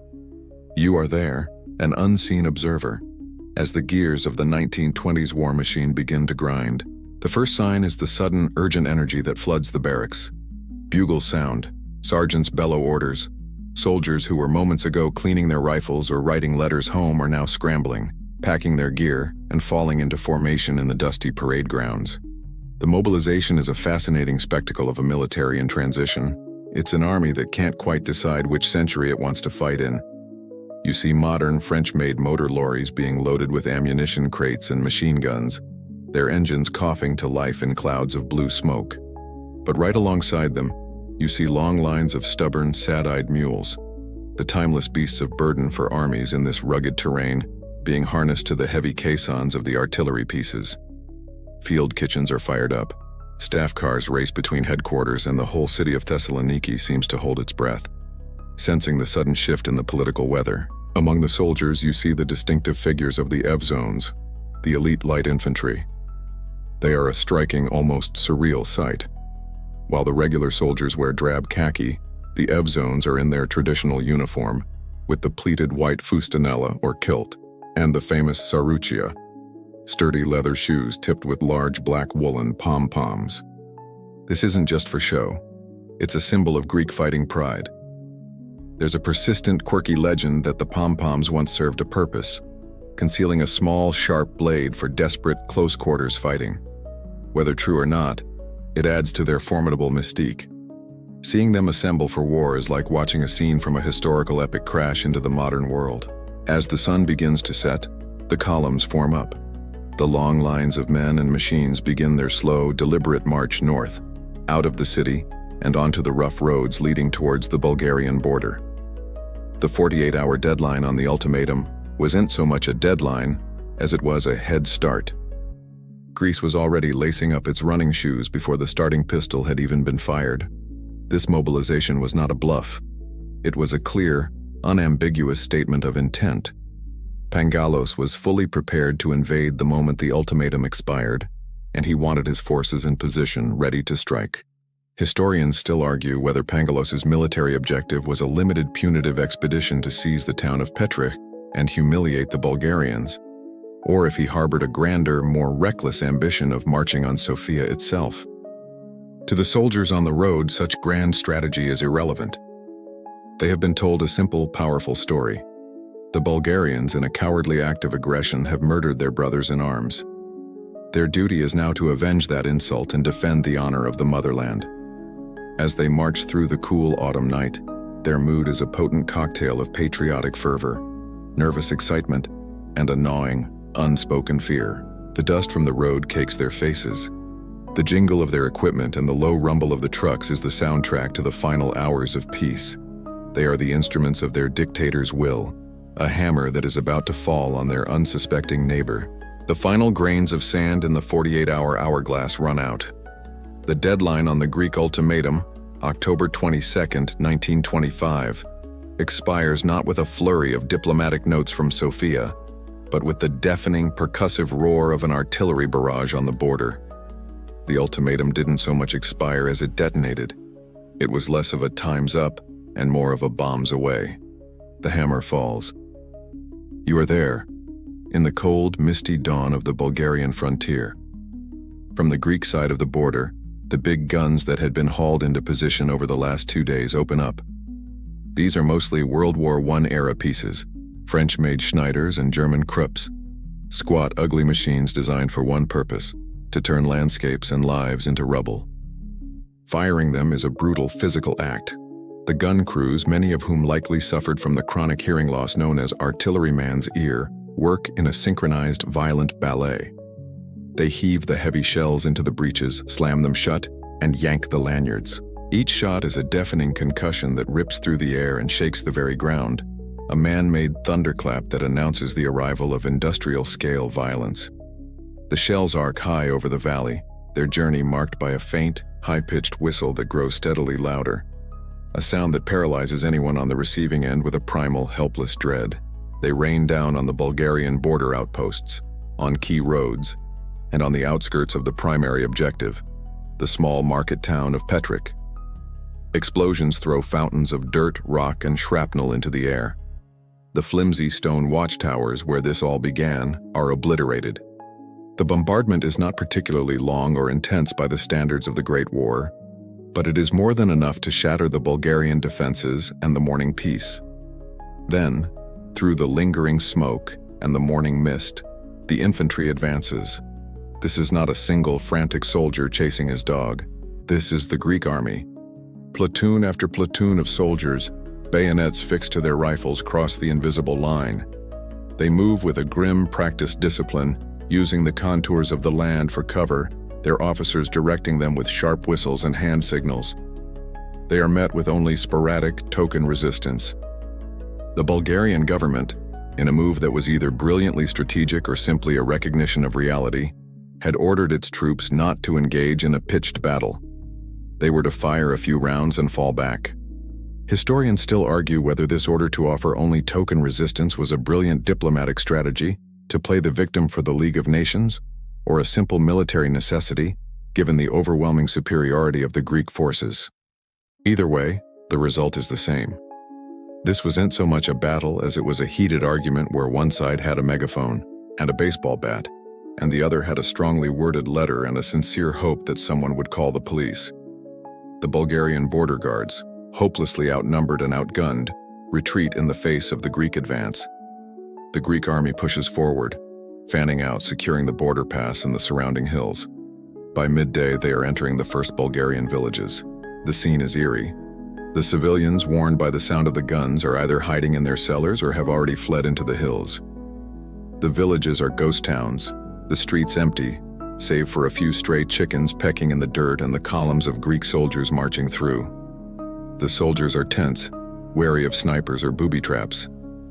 You are there, an unseen observer, as the gears of the 1920s war machine begin to grind. The first sign is the sudden, urgent energy that floods the barracks. Bugles sound, sergeants bellow orders. Soldiers who were moments ago cleaning their rifles or writing letters home are now scrambling, packing their gear, and falling into formation in the dusty parade grounds. The mobilization is a fascinating spectacle of a military in transition. It's an army that can't quite decide which century it wants to fight in. You see modern French-made motor lorries being loaded with ammunition crates and machine guns, their engines coughing to life in clouds of blue smoke. But right alongside them, you see long lines of stubborn, sad-eyed mules, the timeless beasts of burden for armies in this rugged terrain, being harnessed to the heavy caissons of the artillery pieces. Field kitchens are fired up. Staff cars race between headquarters, and the whole city of Thessaloniki seems to hold its breath, sensing the sudden shift in the political weather. Among the soldiers, you see the distinctive figures of the EV zones, the elite light infantry. They are a striking, almost surreal sight. While the regular soldiers wear drab khaki, the EV zones are in their traditional uniform, with the pleated white fustanella or kilt, and the famous sarouchia, sturdy leather shoes tipped with large black woolen pom-poms. This isn't just for show. It's a symbol of Greek fighting pride. There's a persistent, quirky legend that the pom-poms once served a purpose, concealing a small, sharp blade for desperate, close-quarters fighting. Whether true or not, it adds to their formidable mystique. Seeing them assemble for war is like watching a scene from a historical epic crash into the modern world. As the sun begins to set, the columns form up. The long lines of men and machines begin their slow, deliberate march north, out of the city, and onto the rough roads leading towards the Bulgarian border. The 48-hour deadline on the ultimatum wasn't so much a deadline as it was a head start. Greece was already lacing up its running shoes before the starting pistol had even been fired. This mobilization was not a bluff. It was a clear, unambiguous statement of intent. Pangalos was fully prepared to invade the moment the ultimatum expired, and he wanted his forces in position, ready to strike. Historians still argue whether Pangalos's military objective was a limited punitive expedition to seize the town of Petrich and humiliate the Bulgarians, or if he harbored a grander, more reckless ambition of marching on Sofia itself. To the soldiers on the road, such grand strategy is irrelevant. They have been told a simple, powerful story. The Bulgarians, in a cowardly act of aggression, have murdered their brothers in arms. Their duty is now to avenge that insult and defend the honor of the motherland. As they march through the cool autumn night, their mood is a potent cocktail of patriotic fervor, nervous excitement, and a gnawing, unspoken fear. The dust from the road cakes their faces. The jingle of their equipment and the low rumble of the trucks is the soundtrack to the final hours of peace. They are the instruments of their dictator's will, a hammer that is about to fall on their unsuspecting neighbor. The final grains of sand in the 48-hour hourglass run out. The deadline on the Greek ultimatum, October 22, 1925, expires not with a flurry of diplomatic notes from Sofia, but with the deafening, percussive roar of an artillery barrage on the border. The ultimatum didn't so much expire as it detonated. It was less of a time's up and more of a bombs away. The hammer falls. You are there, in the cold, misty dawn of the Bulgarian frontier. From the Greek side of the border, the big guns that had been hauled into position over the last 2 days open up. These are mostly World War I-era pieces, French-made Schneiders and German Krupps, squat, ugly machines designed for one purpose, to turn landscapes and lives into rubble. Firing them is a brutal physical act. The gun crews, many of whom likely suffered from the chronic hearing loss known as artilleryman's ear, work in a synchronized, violent ballet. They heave the heavy shells into the breeches, slam them shut, and yank the lanyards. Each shot is a deafening concussion that rips through the air and shakes the very ground, a man-made thunderclap that announces the arrival of industrial-scale violence. The shells arc high over the valley, their journey marked by a faint, high-pitched whistle that grows steadily louder, a sound that paralyzes anyone on the receiving end with a primal, helpless dread. They rain down on the Bulgarian border outposts, on key roads, and on the outskirts of the primary objective, the small market town of Petric. Explosions throw fountains of dirt, rock, and shrapnel into the air. The flimsy stone watchtowers where this all began are obliterated. The bombardment is not particularly long or intense by the standards of the Great War, but it is more than enough to shatter the Bulgarian defenses and the morning peace. Then, through the lingering smoke and the morning mist, the infantry advances. This is not a single frantic soldier chasing his dog. This is the Greek army. Platoon after platoon of soldiers, bayonets fixed to their rifles, cross the invisible line. They move with a grim, practiced discipline, using the contours of the land for cover, their officers directing them with sharp whistles and hand signals. They are met with only sporadic, token resistance. The Bulgarian government, in a move that was either brilliantly strategic or simply a recognition of reality, had ordered its troops not to engage in a pitched battle. They were to fire a few rounds and fall back. Historians still argue whether this order to offer only token resistance was a brilliant diplomatic strategy to play the victim for the League of Nations, or a simple military necessity, given the overwhelming superiority of the Greek forces. Either way, the result is the same. This wasn't so much a battle as it was a heated argument where one side had a megaphone and a baseball bat, and the other had a strongly worded letter and a sincere hope that someone would call the police. The Bulgarian border guards, hopelessly outnumbered and outgunned, retreat in the face of the Greek advance. The Greek army pushes forward, fanning out, securing the border pass and the surrounding hills. By midday, they are entering the first Bulgarian villages. The scene is eerie. The civilians, warned by the sound of the guns, are either hiding in their cellars or have already fled into the hills. The villages are ghost towns, the streets empty, save for a few stray chickens pecking in the dirt and the columns of Greek soldiers marching through. The soldiers are tense, wary of snipers or booby traps,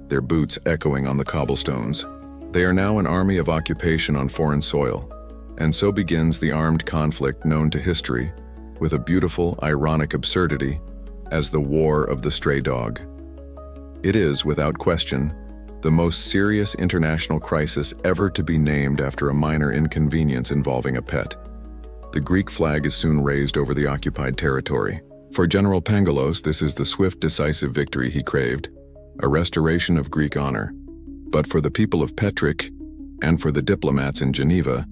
their boots echoing on the cobblestones. They are now an army of occupation on foreign soil, and so begins the armed conflict known to history, with a beautiful, ironic absurdity, as the War of the Stray Dog. It is, without question, the most serious international crisis ever to be named after a minor inconvenience involving a pet. The Greek flag is soon raised over the occupied territory. For General Pangalos, this is the swift, decisive victory he craved, a restoration of Greek honor. But for the people of Petric, and for the diplomats in Geneva,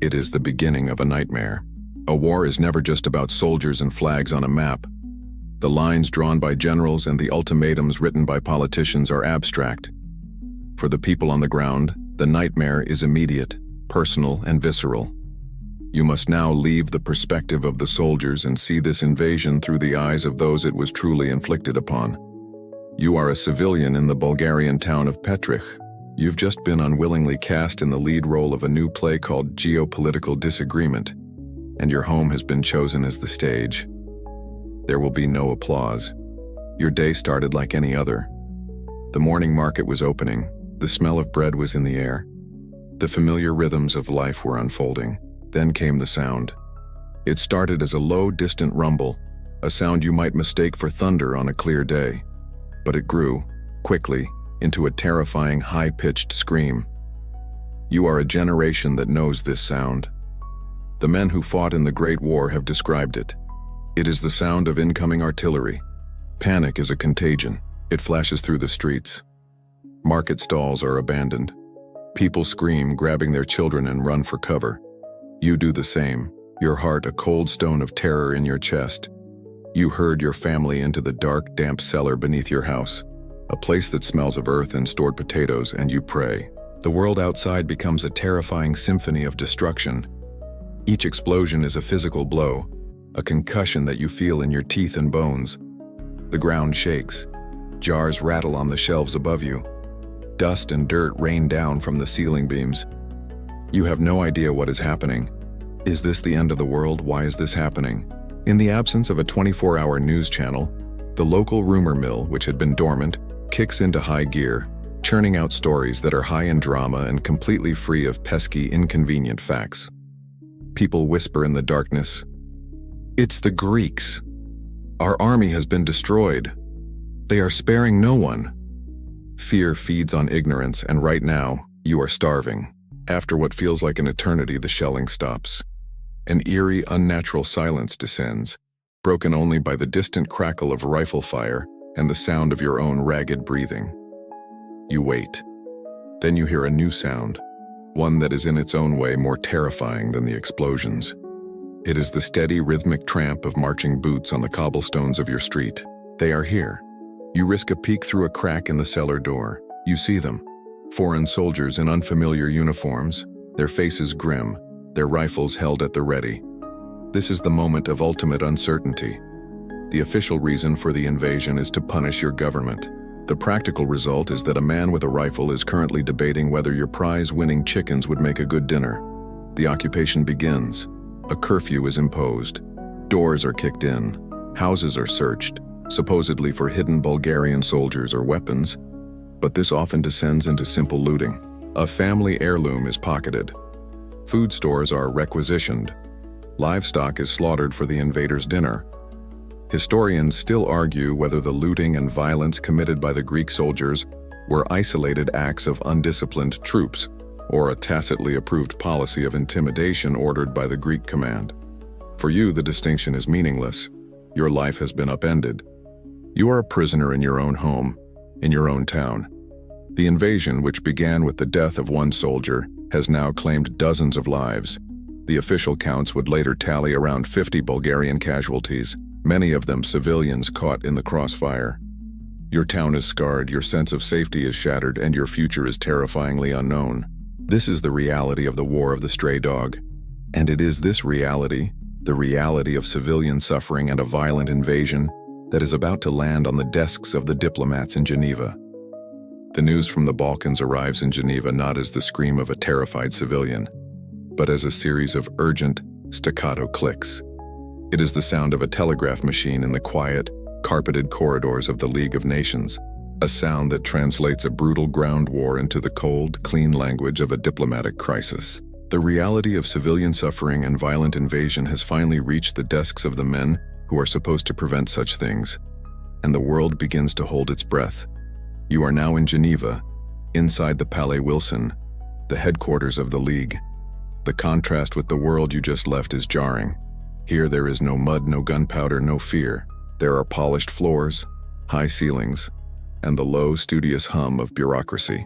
it is the beginning of a nightmare. A war is never just about soldiers and flags on a map. The lines drawn by generals and the ultimatums written by politicians are abstract. For the people on the ground, the nightmare is immediate, personal, and visceral. You must now leave the perspective of the soldiers and see this invasion through the eyes of those it was truly inflicted upon. You are a civilian in the Bulgarian town of Petrich. You've just been unwillingly cast in the lead role of a new play called Geopolitical Disagreement, and your home has been chosen as the stage. There will be no applause. Your day started like any other. The morning market was opening, the smell of bread was in the air. The familiar rhythms of life were unfolding. Then came the sound. It started as a low, distant rumble, a sound you might mistake for thunder on a clear day. But it grew, quickly, into a terrifying, high-pitched scream. You are a generation that knows this sound. The men who fought in the Great War have described it. It is the sound of incoming artillery. Panic is a contagion. It flashes through the streets. Market stalls are abandoned. People scream, grabbing their children, and run for cover. You do the same, your heart a cold stone of terror in your chest. You herd your family into the dark, damp cellar beneath your house, a place that smells of earth and stored potatoes, and you pray. The world outside becomes a terrifying symphony of destruction. Each explosion is a physical blow, a concussion that you feel in your teeth and bones. The ground shakes. Jars rattle on the shelves above you. Dust and dirt rain down from the ceiling beams. You have no idea what is happening. Is this the end of the world? Why is this happening? In the absence of a 24-hour news channel, the local rumor mill, which had been dormant, kicks into high gear, churning out stories that are high in drama and completely free of pesky, inconvenient facts. People whisper in the darkness, "It's the Greeks. Our army has been destroyed. They are sparing no one." Fear feeds on ignorance, and right now, you are starving. After what feels like an eternity, the shelling stops. An eerie, unnatural silence descends, broken only by the distant crackle of rifle fire and the sound of your own ragged breathing. You wait. Then you hear a new sound, one that is in its own way more terrifying than the explosions. It is the steady, rhythmic tramp of marching boots on the cobblestones of your street. They are here. You risk a peek through a crack in the cellar door. You see them. Foreign soldiers in unfamiliar uniforms, their faces grim, their rifles held at the ready. This is the moment of ultimate uncertainty. The official reason for the invasion is to punish your government. The practical result is that a man with a rifle is currently debating whether your prize-winning chickens would make a good dinner. The occupation begins. A curfew is imposed. Doors are kicked in. Houses are searched, supposedly for hidden Bulgarian soldiers or weapons. But this often descends into simple looting. A family heirloom is pocketed. Food stores are requisitioned. Livestock is slaughtered for the invaders' dinner. Historians still argue whether the looting and violence committed by the Greek soldiers were isolated acts of undisciplined troops or a tacitly approved policy of intimidation ordered by the Greek command. For you, the distinction is meaningless. Your life has been upended. You are a prisoner in your own home, in your own town. The invasion, which began with the death of one soldier, has now claimed dozens of lives. The official counts would later tally around 50 Bulgarian casualties, many of them civilians caught in the crossfire. Your town is scarred, your sense of safety is shattered, and your future is terrifyingly unknown. This is the reality of the War of the Stray Dog. And it is this reality, the reality of civilian suffering and a violent invasion, that is about to land on the desks of the diplomats in Geneva. The news from the Balkans arrives in Geneva not as the scream of a terrified civilian, but as a series of urgent, staccato clicks. It is the sound of a telegraph machine in the quiet, carpeted corridors of the League of Nations, a sound that translates a brutal ground war into the cold, clean language of a diplomatic crisis. The reality of civilian suffering and violent invasion has finally reached the desks of the men who are supposed to prevent such things, and the world begins to hold its breath. You are now in Geneva, inside the Palais Wilson, the headquarters of the League. The contrast with the world you just left is jarring. Here there is no mud, no gunpowder, no fear. There are polished floors, high ceilings, and the low, studious hum of bureaucracy.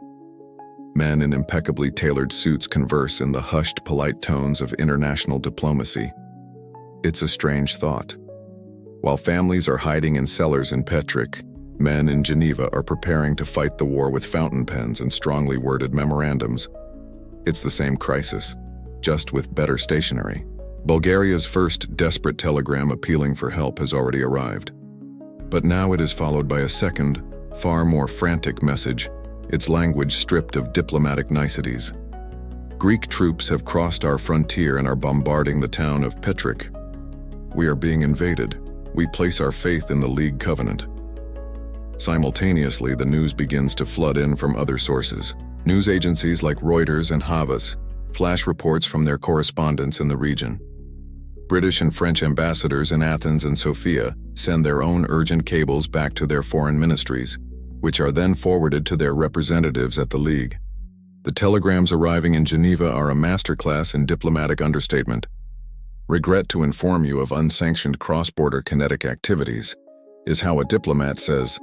Men in impeccably tailored suits converse in the hushed, polite tones of international diplomacy. It's a strange thought. While families are hiding in cellars in Petric, men in Geneva are preparing to fight the war with fountain pens and strongly worded memorandums. It's the same crisis, just with better stationery. Bulgaria's first desperate telegram appealing for help has already arrived. But now it is followed by a second, far more frantic message, its language stripped of diplomatic niceties. Greek troops have crossed our frontier and are bombarding the town of Petric. We are being invaded. We place our faith in the League Covenant. Simultaneously, the news begins to flood in from other sources. News agencies like Reuters and Havas flash reports from their correspondents in the region. British and French ambassadors in Athens and Sofia send their own urgent cables back to their foreign ministries, which are then forwarded to their representatives at the League. The telegrams arriving in Geneva are a masterclass in diplomatic understatement. Regret to inform you of unsanctioned cross-border kinetic activities is how a diplomat says,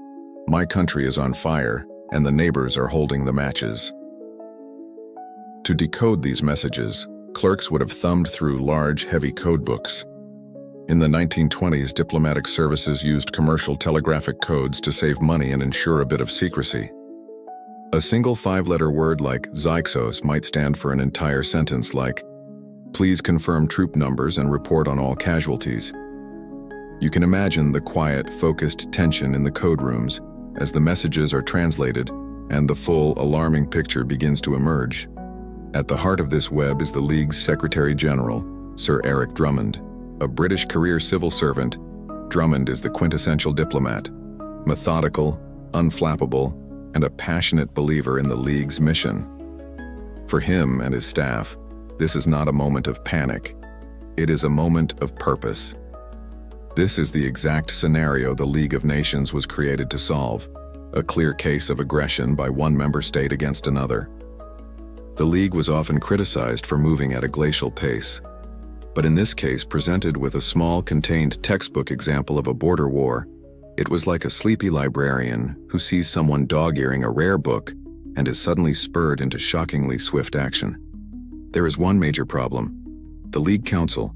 "My country is on fire, and the neighbors are holding the matches." To decode these messages, clerks would have thumbed through large, heavy code books. In the 1920s, diplomatic services used commercial telegraphic codes to save money and ensure a bit of secrecy. A single 5-letter word like Zyxos might stand for an entire sentence like, "Please confirm troop numbers and report on all casualties." You can imagine the quiet, focused tension in the code rooms as the messages are translated and the full, alarming picture begins to emerge. At the heart of this web is the League's Secretary General, Sir Eric Drummond. A British career civil servant, Drummond is the quintessential diplomat, methodical, unflappable, and a passionate believer in the League's mission. For him and his staff, this is not a moment of panic. It is a moment of purpose. This is the exact scenario the League of Nations was created to solve, a clear case of aggression by one member state against another. The League was often criticized for moving at a glacial pace. But in this case, presented with a small, contained textbook example of a border war, it was like a sleepy librarian who sees someone dog-earing a rare book and is suddenly spurred into shockingly swift action. There is one major problem. The League Council,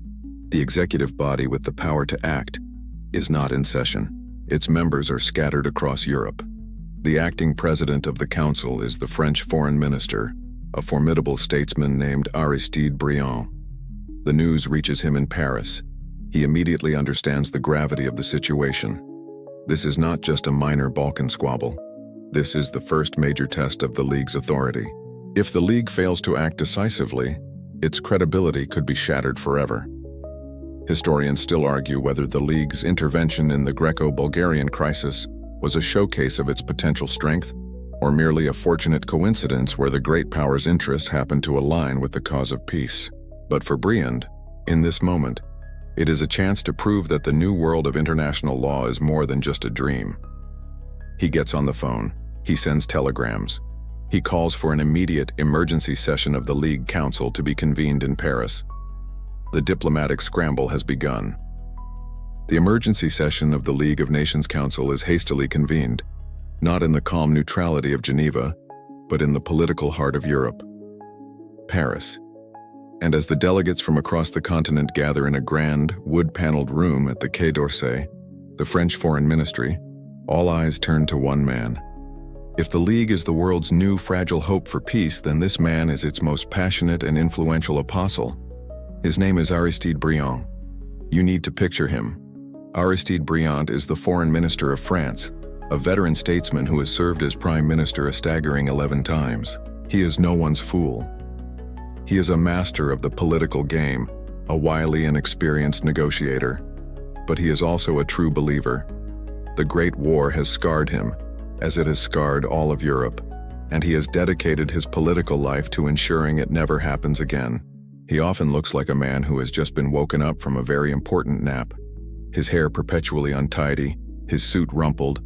the executive body with the power to act, is not in session. Its members are scattered across Europe. The acting president of the council is the French foreign minister, a formidable statesman named Aristide Briand. The news reaches him in Paris. He immediately understands the gravity of the situation. This is not just a minor Balkan squabble. This is the first major test of the League's authority. If the League fails to act decisively, its credibility could be shattered forever. Historians still argue whether the League's intervention in the Greco-Bulgarian crisis was a showcase of its potential strength, or merely a fortunate coincidence where the great power's interests happened to align with the cause of peace. But for Briand, in this moment, it is a chance to prove that the new world of international law is more than just a dream. He gets on the phone. He sends telegrams. He calls for an immediate emergency session of the League Council to be convened in Paris. The diplomatic scramble has begun. The emergency session of the League of Nations Council is hastily convened, not in the calm neutrality of Geneva, but in the political heart of Europe, Paris. And as the delegates from across the continent gather in a grand, wood-paneled room at the Quai d'Orsay, the French Foreign Ministry, all eyes turn to one man. If the League is the world's new fragile hope for peace, then this man is its most passionate and influential apostle. His name is Aristide Briand. You need to picture him. Aristide Briand is the Foreign Minister of France, a veteran statesman who has served as Prime Minister a staggering 11 times. He is no one's fool. He is a master of the political game, a wily and experienced negotiator. But he is also a true believer. The Great War has scarred him, as it has scarred all of Europe, and he has dedicated his political life to ensuring it never happens again. He often looks like a man who has just been woken up from a very important nap. His hair perpetually untidy, his suit rumpled,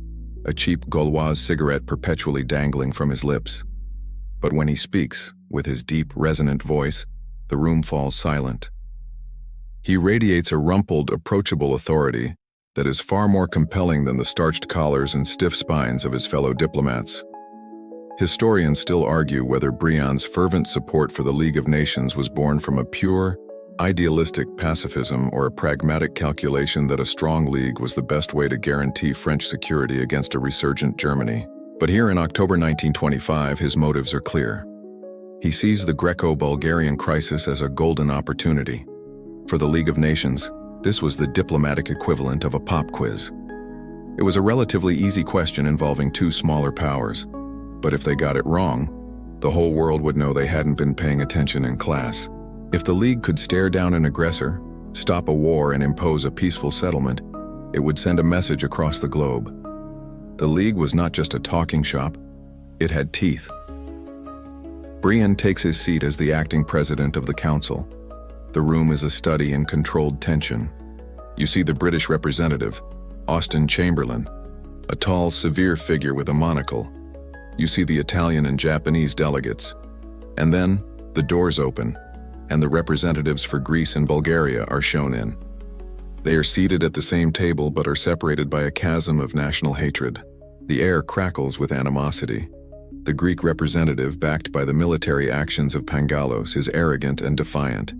a cheap Gauloise cigarette perpetually dangling from his lips. But when he speaks, with his deep, resonant voice, the room falls silent. He radiates a rumpled, approachable authority that is far more compelling than the starched collars and stiff spines of his fellow diplomats. Historians still argue whether Briand's fervent support for the League of Nations was born from a pure, idealistic pacifism or a pragmatic calculation that a strong league was the best way to guarantee French security against a resurgent Germany. But here in October 1925, his motives are clear. He sees the Greco-Bulgarian crisis as a golden opportunity. For the League of Nations, this was the diplomatic equivalent of a pop quiz. It was a relatively easy question involving two smaller powers, but if they got it wrong, the whole world would know they hadn't been paying attention in class. If the League could stare down an aggressor, stop a war, and impose a peaceful settlement, it would send a message across the globe. The League was not just a talking shop, it had teeth. Briand takes his seat as the acting president of the council. The room is a study in controlled tension. You see the British representative, Austen Chamberlain, a tall, severe figure with a monocle. You see the Italian and Japanese delegates. And then, the doors open, and the representatives for Greece and Bulgaria are shown in. They are seated at the same table but are separated by a chasm of national hatred. The air crackles with animosity. The Greek representative, backed by the military actions of Pangalos, is arrogant and defiant.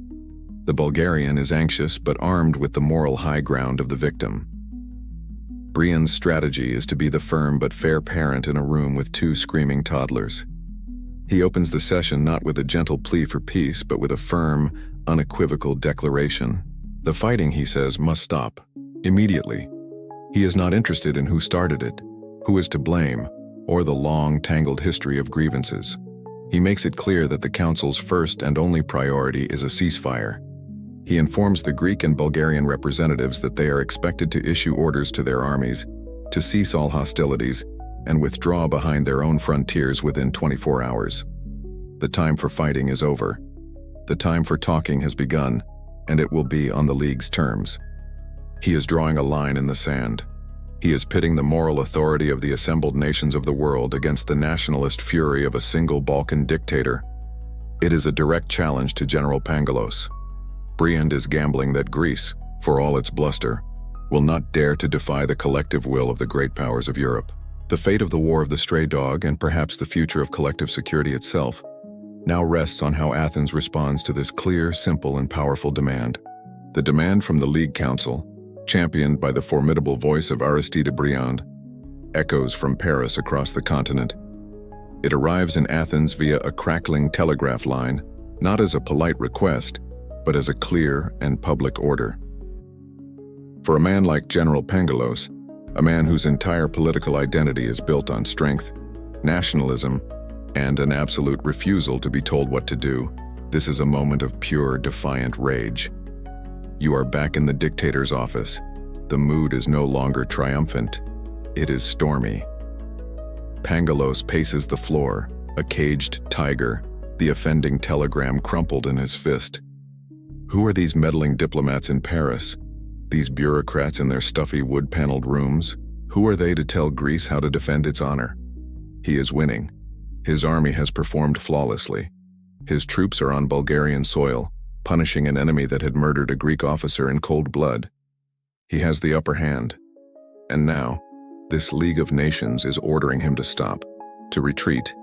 The Bulgarian is anxious but armed with the moral high ground of the victim. Briand's strategy is to be the firm but fair parent in a room with two screaming toddlers. He opens the session not with a gentle plea for peace, but with a firm, unequivocal declaration. The fighting, he says, must stop, immediately. He is not interested in who started it, who is to blame, or the long, tangled history of grievances. He makes it clear that the Council's first and only priority is a ceasefire. He informs the Greek and Bulgarian representatives that they are expected to issue orders to their armies to cease all hostilities and withdraw behind their own frontiers within 24 hours. The time for fighting is over. The time for talking has begun, and it will be on the League's terms. He is drawing a line in the sand. He is pitting the moral authority of the assembled nations of the world against the nationalist fury of a single Balkan dictator. It is a direct challenge to General Pangalos. Briand is gambling that Greece, for all its bluster, will not dare to defy the collective will of the great powers of Europe. The fate of the War of the Stray Dog, and perhaps the future of collective security itself, now rests on how Athens responds to this clear, simple, and powerful demand. The demand from the League Council, championed by the formidable voice of Aristide Briand, echoes from Paris across the continent. It arrives in Athens via a crackling telegraph line, not as a polite request, but as a clear and public order. For a man like General Pangalos, a man whose entire political identity is built on strength, nationalism, and an absolute refusal to be told what to do, this is a moment of pure, defiant rage. You are back in the dictator's office. The mood is no longer triumphant. It is stormy. Pangalos paces the floor, a caged tiger, the offending telegram crumpled in his fist. Who are these meddling diplomats in Paris? These bureaucrats in their stuffy wood-paneled rooms? Who are they to tell Greece how to defend its honor? He is winning. His army has performed flawlessly. His troops are on Bulgarian soil, punishing an enemy that had murdered a Greek officer in cold blood. He has the upper hand. And now, this League of Nations is ordering him to stop, to retreat,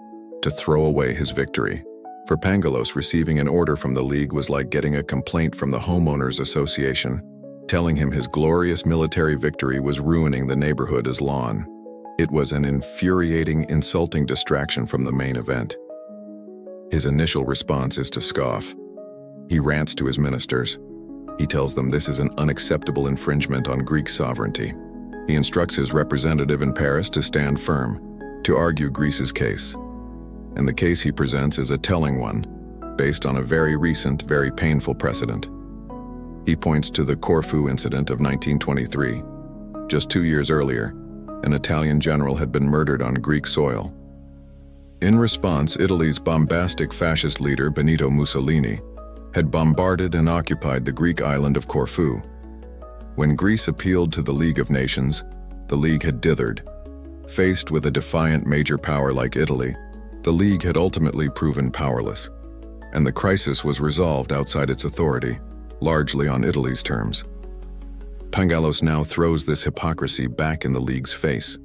to throw away his victory. For Pangalos, receiving an order from the League was like getting a complaint from the Homeowners Association, telling him his glorious military victory was ruining the neighborhood's lawn. It was an infuriating, insulting distraction from the main event. His initial response is to scoff. He rants to his ministers. He tells them this is an unacceptable infringement on Greek sovereignty. He instructs his representative in Paris to stand firm, to argue Greece's case. And the case he presents is a telling one, based on a very recent, very painful precedent. He points to the Corfu incident of 1923. Just 2 years earlier, an Italian general had been murdered on Greek soil. In response, Italy's bombastic fascist leader, Benito Mussolini, had bombarded and occupied the Greek island of Corfu. When Greece appealed to the League of Nations, the League had dithered. Faced with a defiant major power like Italy, the League had ultimately proven powerless, and the crisis was resolved outside its authority, largely on Italy's terms. Pangalos now throws this hypocrisy back in the League's face.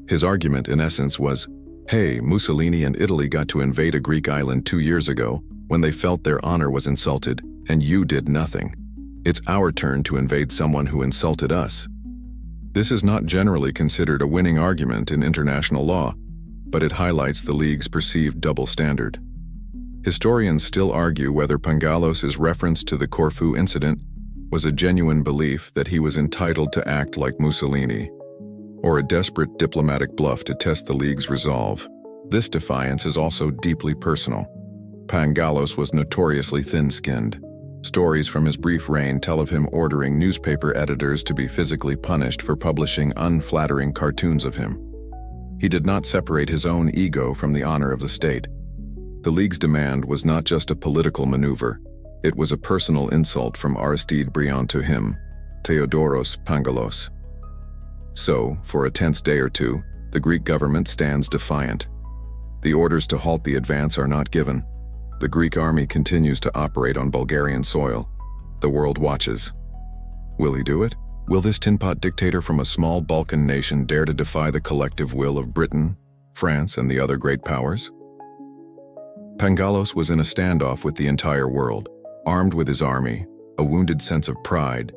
His argument, in essence, was, hey, Mussolini and Italy got to invade a Greek island 2 years ago when they felt their honor was insulted, and you did nothing. It's our turn to invade someone who insulted us. This is not generally considered a winning argument in international law, but it highlights the League's perceived double standard. Historians still argue whether Pangalos' reference to the Corfu incident was a genuine belief that he was entitled to act like Mussolini, or a desperate diplomatic bluff to test the League's resolve. This defiance is also deeply personal. Pangalos was notoriously thin-skinned. Stories from his brief reign tell of him ordering newspaper editors to be physically punished for publishing unflattering cartoons of him. He did not separate his own ego from the honor of the state. The League's demand was not just a political maneuver. It was a personal insult from Aristide Briand to him, Theodoros Pangalos. So, for a tense day or two, the Greek government stands defiant. The orders to halt the advance are not given. The Greek army continues to operate on Bulgarian soil. The world watches. Will he do it? Will this tin-pot dictator from a small Balkan nation dare to defy the collective will of Britain, France, and the other great powers? Pangalos was in a standoff with the entire world, armed with his army, a wounded sense of pride,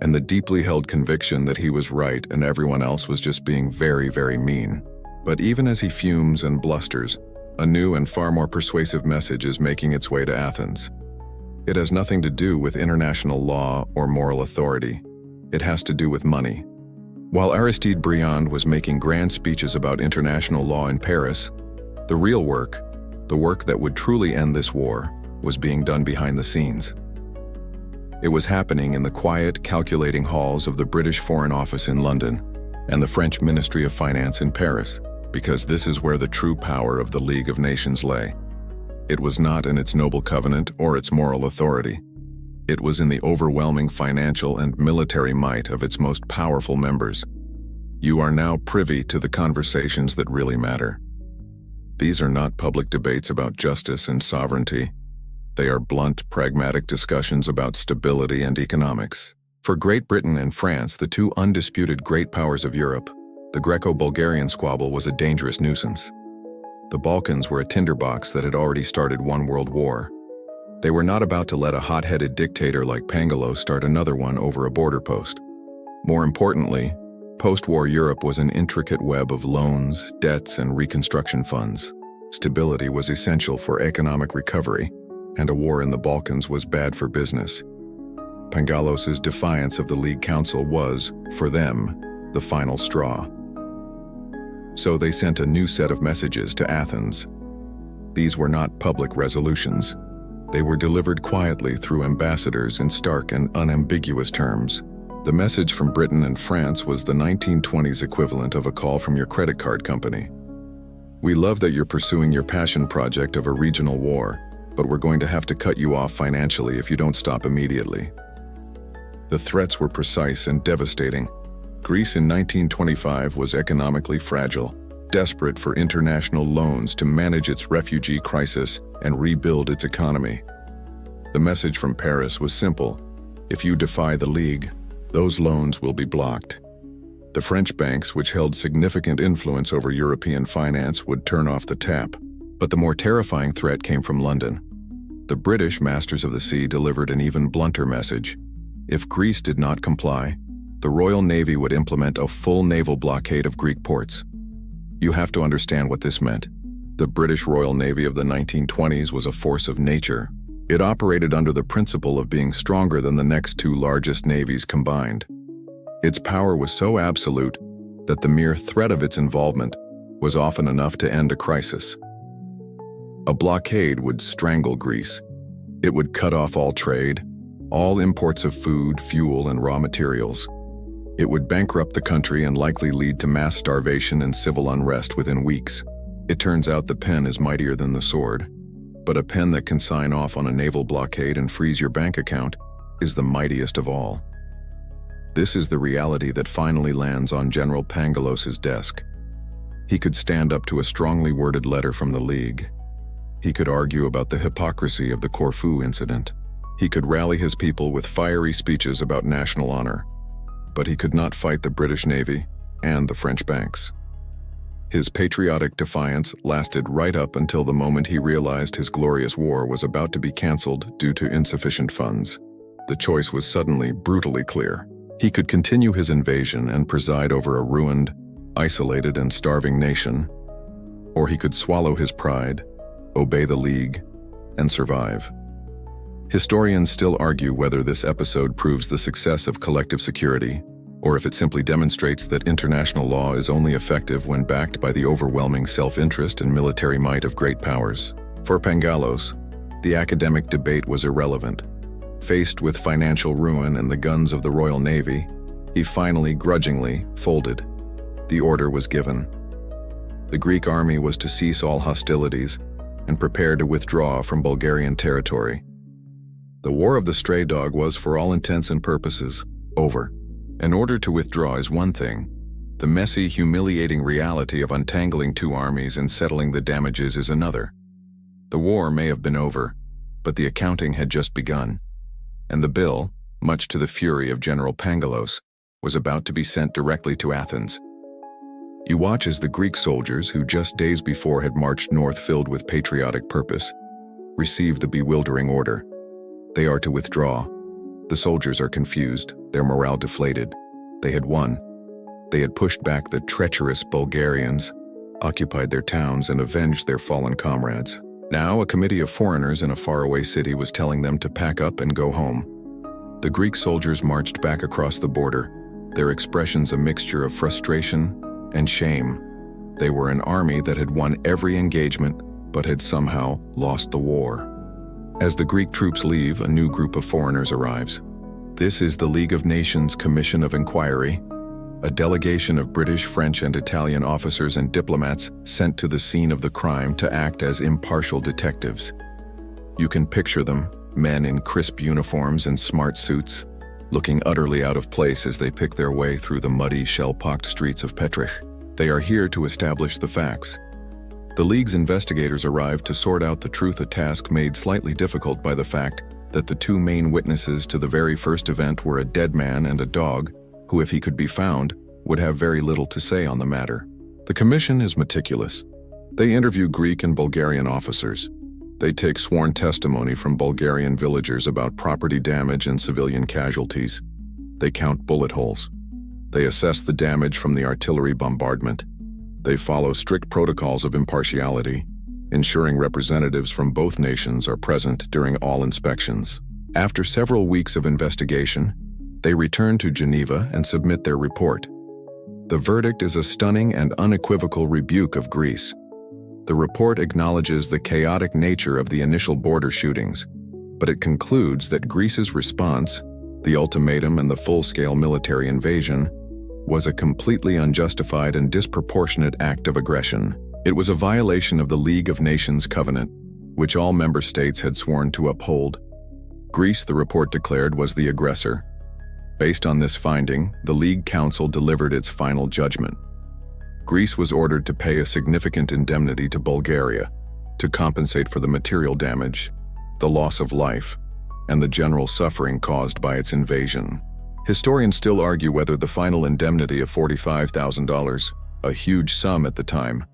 and the deeply held conviction that he was right and everyone else was just being very, very mean. But even as he fumes and blusters, a new and far more persuasive message is making its way to Athens. It has nothing to do with international law or moral authority. It has to do with money. While Aristide Briand was making grand speeches about international law in Paris, the real work, the work that would truly end this war, was being done behind the scenes. It was happening in the quiet, calculating halls of the British Foreign Office in London and the French Ministry of Finance in Paris, because this is where the true power of the League of Nations lay. It was not in its noble covenant or its moral authority. It was in the overwhelming financial and military might of its most powerful members. You are now privy to the conversations that really matter. These are not public debates about justice and sovereignty. They are blunt, pragmatic discussions about stability and economics. For Great Britain and France, the two undisputed great powers of Europe, the Greco-Bulgarian squabble was a dangerous nuisance. The Balkans were a tinderbox that had already started one world war. They were not about to let a hot-headed dictator like Pangalos start another one over a border post. More importantly, post-war Europe was an intricate web of loans, debts, and reconstruction funds. Stability was essential for economic recovery, and a war in the Balkans was bad for business. Pangalos's defiance of the League Council was, for them, the final straw. So they sent a new set of messages to Athens. These were not public resolutions. They were delivered quietly through ambassadors in stark and unambiguous terms. The message from Britain and France was the 1920s equivalent of a call from your credit card company. We love that you're pursuing your passion project of a regional war, but we're going to have to cut you off financially if you don't stop immediately. The threats were precise and devastating. Greece in 1925 was economically fragile, desperate for international loans to manage its refugee crisis and rebuild its economy. The message from Paris was simple: if you defy the League, those loans will be blocked. The French banks, which held significant influence over European finance, would turn off the tap. But the more terrifying threat came from London. The British masters of the sea delivered an even blunter message. If Greece did not comply, the Royal Navy would implement a full naval blockade of Greek ports. You have to understand what this meant. The British Royal Navy of the 1920s was a force of nature. It operated under the principle of being stronger than the next two largest navies combined. Its power was so absolute that the mere threat of its involvement was often enough to end a crisis. A blockade would strangle Greece. It would cut off all trade, all imports of food, fuel, and raw materials. It would bankrupt the country and likely lead to mass starvation and civil unrest within weeks. It turns out the pen is mightier than the sword, but a pen that can sign off on a naval blockade and freeze your bank account is the mightiest of all. This is the reality that finally lands on General Pangalos's desk. He could stand up to a strongly worded letter from the League. He could argue about the hypocrisy of the Corfu incident. He could rally his people with fiery speeches about national honor. But he could not fight the British Navy and the French banks. His patriotic defiance lasted right up until the moment he realized his glorious war was about to be cancelled due to insufficient funds. The choice was suddenly brutally clear. He could continue his invasion and preside over a ruined, isolated, and starving nation, or he could swallow his pride, obey the League, and survive. Historians still argue whether this episode proves the success of collective security, or if it simply demonstrates that international law is only effective when backed by the overwhelming self-interest and military might of great powers. For Pangalos, the academic debate was irrelevant. Faced with financial ruin and the guns of the Royal Navy, he finally grudgingly folded. The order was given. The Greek army was to cease all hostilities and prepare to withdraw from Bulgarian territory. The War of the Stray Dog was, for all intents and purposes, over. An order to withdraw is one thing. The messy, humiliating reality of untangling two armies and settling the damages is another. The war may have been over, but the accounting had just begun. And the bill, much to the fury of General Pangalos, was about to be sent directly to Athens. You watch as the Greek soldiers, who just days before had marched north filled with patriotic purpose, receive the bewildering order. They are to withdraw. The soldiers are confused, their morale deflated. They had won. They had pushed back the treacherous Bulgarians, occupied their towns, and avenged their fallen comrades. Now, a committee of foreigners in a faraway city was telling them to pack up and go home. The Greek soldiers marched back across the border, their expressions a mixture of frustration and shame. They were an army that had won every engagement, but had somehow lost the war. As the Greek troops leave, a new group of foreigners arrives. This is the League of Nations Commission of Inquiry, a delegation of British, French, and Italian officers and diplomats sent to the scene of the crime to act as impartial detectives. You can picture them, men in crisp uniforms and smart suits, looking utterly out of place as they pick their way through the muddy, shell-pocked streets of Petrich. They are here to establish the facts. The League's investigators arrived to sort out the truth, a task made slightly difficult by the fact that the two main witnesses to the very first event were a dead man and a dog, who, if he could be found, would have very little to say on the matter. The commission is meticulous. They interview Greek and Bulgarian officers. They take sworn testimony from Bulgarian villagers about property damage and civilian casualties. They count bullet holes. They assess the damage from the artillery bombardment. They follow strict protocols of impartiality, ensuring representatives from both nations are present during all inspections. After several weeks of investigation, they return to Geneva and submit their report. The verdict is a stunning and unequivocal rebuke of Greece. The report acknowledges the chaotic nature of the initial border shootings, but it concludes that Greece's response, the ultimatum and the full-scale military invasion, was a completely unjustified and disproportionate act of aggression. It was a violation of the League of Nations Covenant, which all member states had sworn to uphold. Greece, the report declared, was the aggressor. Based on this finding, the League Council delivered its final judgment. Greece was ordered to pay a significant indemnity to Bulgaria to compensate for the material damage, the loss of life, and the general suffering caused by its invasion. Historians still argue whether the final indemnity of $45,000, a huge sum at the time,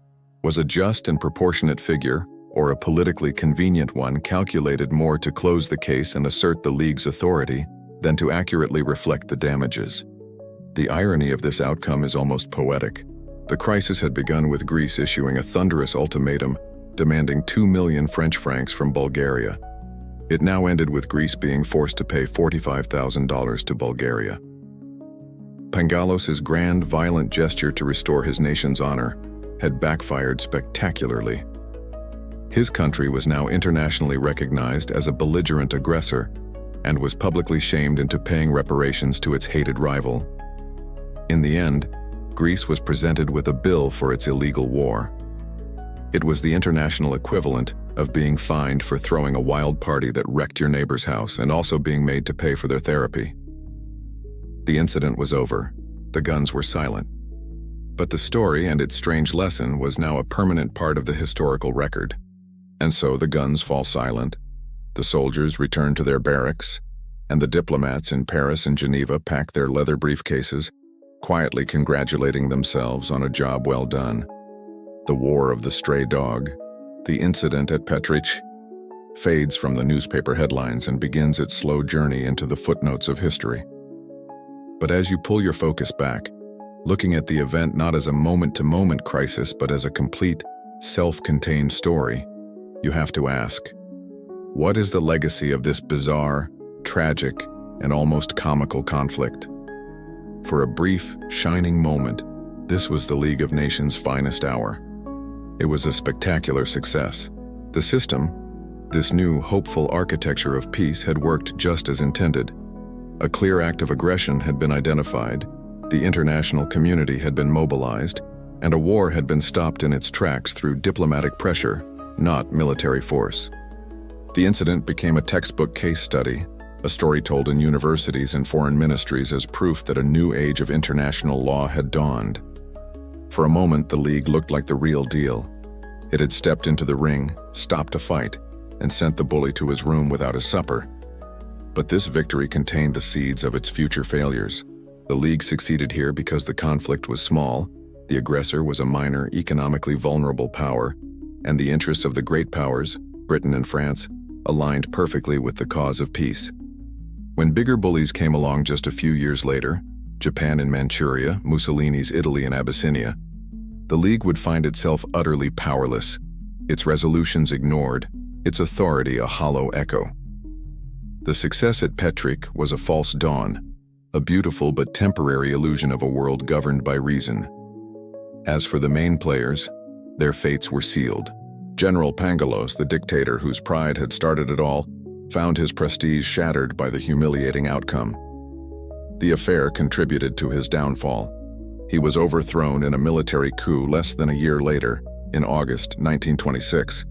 was a just and proportionate figure or a politically convenient one calculated more to close the case and assert the League's authority than to accurately reflect the damages. The irony of this outcome is almost poetic. The crisis had begun with Greece issuing a thunderous ultimatum demanding 2 million French francs from Bulgaria. It now ended with Greece being forced to pay $45,000 to Bulgaria. Pangalos's grand, violent gesture to restore his nation's honor had backfired spectacularly. His country was now internationally recognized as a belligerent aggressor and was publicly shamed into paying reparations to its hated rival. In the end, Greece was presented with a bill for its illegal war. It was the international equivalent of being fined for throwing a wild party that wrecked your neighbor's house and also being made to pay for their therapy. The incident was over. The guns were silent. But the story and its strange lesson was now a permanent part of the historical record. And so the guns fall silent, the soldiers return to their barracks, and the diplomats in Paris and Geneva pack their leather briefcases, quietly congratulating themselves on a job well done. The war of the stray dog, the incident at Petrich, fades from the newspaper headlines and begins its slow journey into the footnotes of history. But as you pull your focus back, looking at the event not as a moment-to-moment crisis but as a complete, self-contained story, you have to ask, what is the legacy of this bizarre, tragic, and almost comical conflict? For a brief, shining moment, this was the League of Nations' finest hour. It was a spectacular success. The system, this new, hopeful architecture of peace, had worked just as intended. A clear act of aggression had been identified, the international community had been mobilized, and a war had been stopped in its tracks through diplomatic pressure, not military force. The incident became a textbook case study, a story told in universities and foreign ministries as proof that a new age of international law had dawned. For a moment, the League looked like the real deal. It had stepped into the ring, stopped a fight, and sent the bully to his room without his supper. But this victory contained the seeds of its future failures. The League succeeded here because the conflict was small, the aggressor was a minor, economically vulnerable power, and the interests of the great powers, Britain and France, aligned perfectly with the cause of peace. When bigger bullies came along just a few years later, Japan in Manchuria, Mussolini's Italy and Abyssinia, the League would find itself utterly powerless, its resolutions ignored, its authority a hollow echo. The success at Petrich was a false dawn, a beautiful but temporary illusion of a world governed by reason. As for the main players, their fates were sealed. General Pangalos, the dictator whose pride had started it all, found his prestige shattered by the humiliating outcome. The affair contributed to his downfall. He was overthrown in a military coup less than a year later, in August 1926.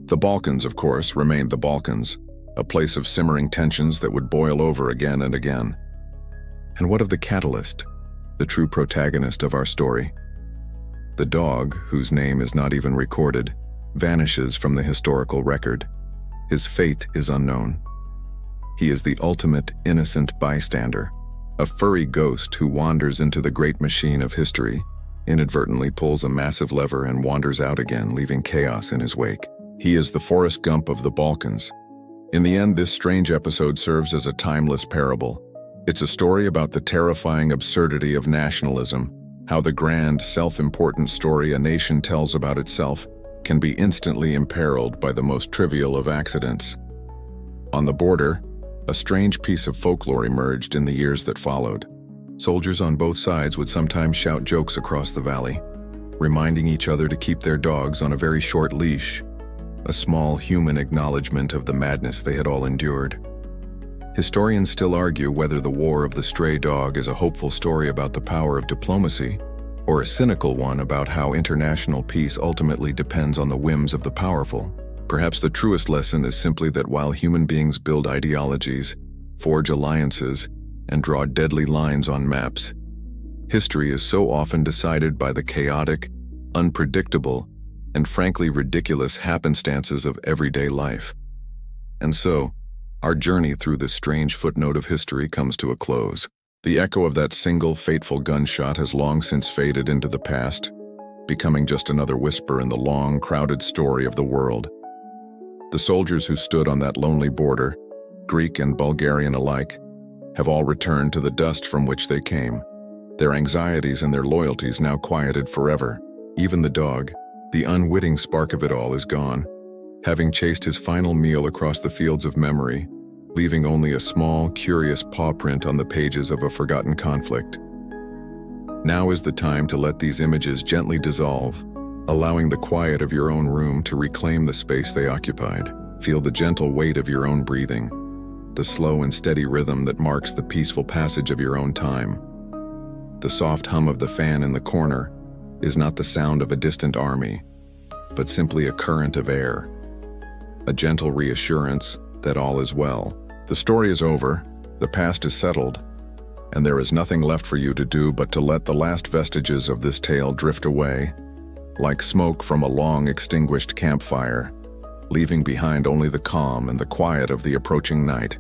The Balkans, of course, remained the Balkans, a place of simmering tensions that would boil over again and again. And what of the catalyst, the true protagonist of our story? The dog, whose name is not even recorded, vanishes from the historical record. His fate is unknown. He is the ultimate innocent bystander, a furry ghost who wanders into the great machine of history, inadvertently pulls a massive lever and wanders out again, leaving chaos in his wake. He is the Forrest Gump of the Balkans. In the end, this strange episode serves as a timeless parable. It's a story about the terrifying absurdity of nationalism, how the grand, self-important story a nation tells about itself can be instantly imperiled by the most trivial of accidents. On the border, a strange piece of folklore emerged in the years that followed. Soldiers on both sides would sometimes shout jokes across the valley, reminding each other to keep their dogs on a very short leash, a small human acknowledgement of the madness they had all endured. Historians still argue whether the War of the Stray Dog is a hopeful story about the power of diplomacy, or a cynical one about how international peace ultimately depends on the whims of the powerful. Perhaps the truest lesson is simply that while human beings build ideologies, forge alliances, and draw deadly lines on maps, history is so often decided by the chaotic, unpredictable, and frankly ridiculous happenstances of everyday life. And so, our journey through this strange footnote of history comes to a close. The echo of that single fateful gunshot has long since faded into the past, becoming just another whisper in the long, crowded story of the world. The soldiers who stood on that lonely border, Greek and Bulgarian alike, have all returned to the dust from which they came, their anxieties and their loyalties now quieted forever. Even the dog, the unwitting spark of it all, is gone, having chased his final meal across the fields of memory, leaving only a small, curious paw print on the pages of a forgotten conflict. Now is the time to let these images gently dissolve, allowing the quiet of your own room to reclaim the space they occupied. Feel the gentle weight of your own breathing, the slow and steady rhythm that marks the peaceful passage of your own time. The soft hum of the fan in the corner is not the sound of a distant army, but simply a current of air, a gentle reassurance that all is well. The story is over, the past is settled, and there is nothing left for you to do but to let the last vestiges of this tale drift away, like smoke from a long extinguished campfire, leaving behind only the calm and the quiet of the approaching night.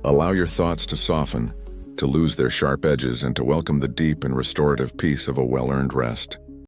Allow your thoughts to soften, to lose their sharp edges, and to welcome the deep and restorative peace of a well-earned rest.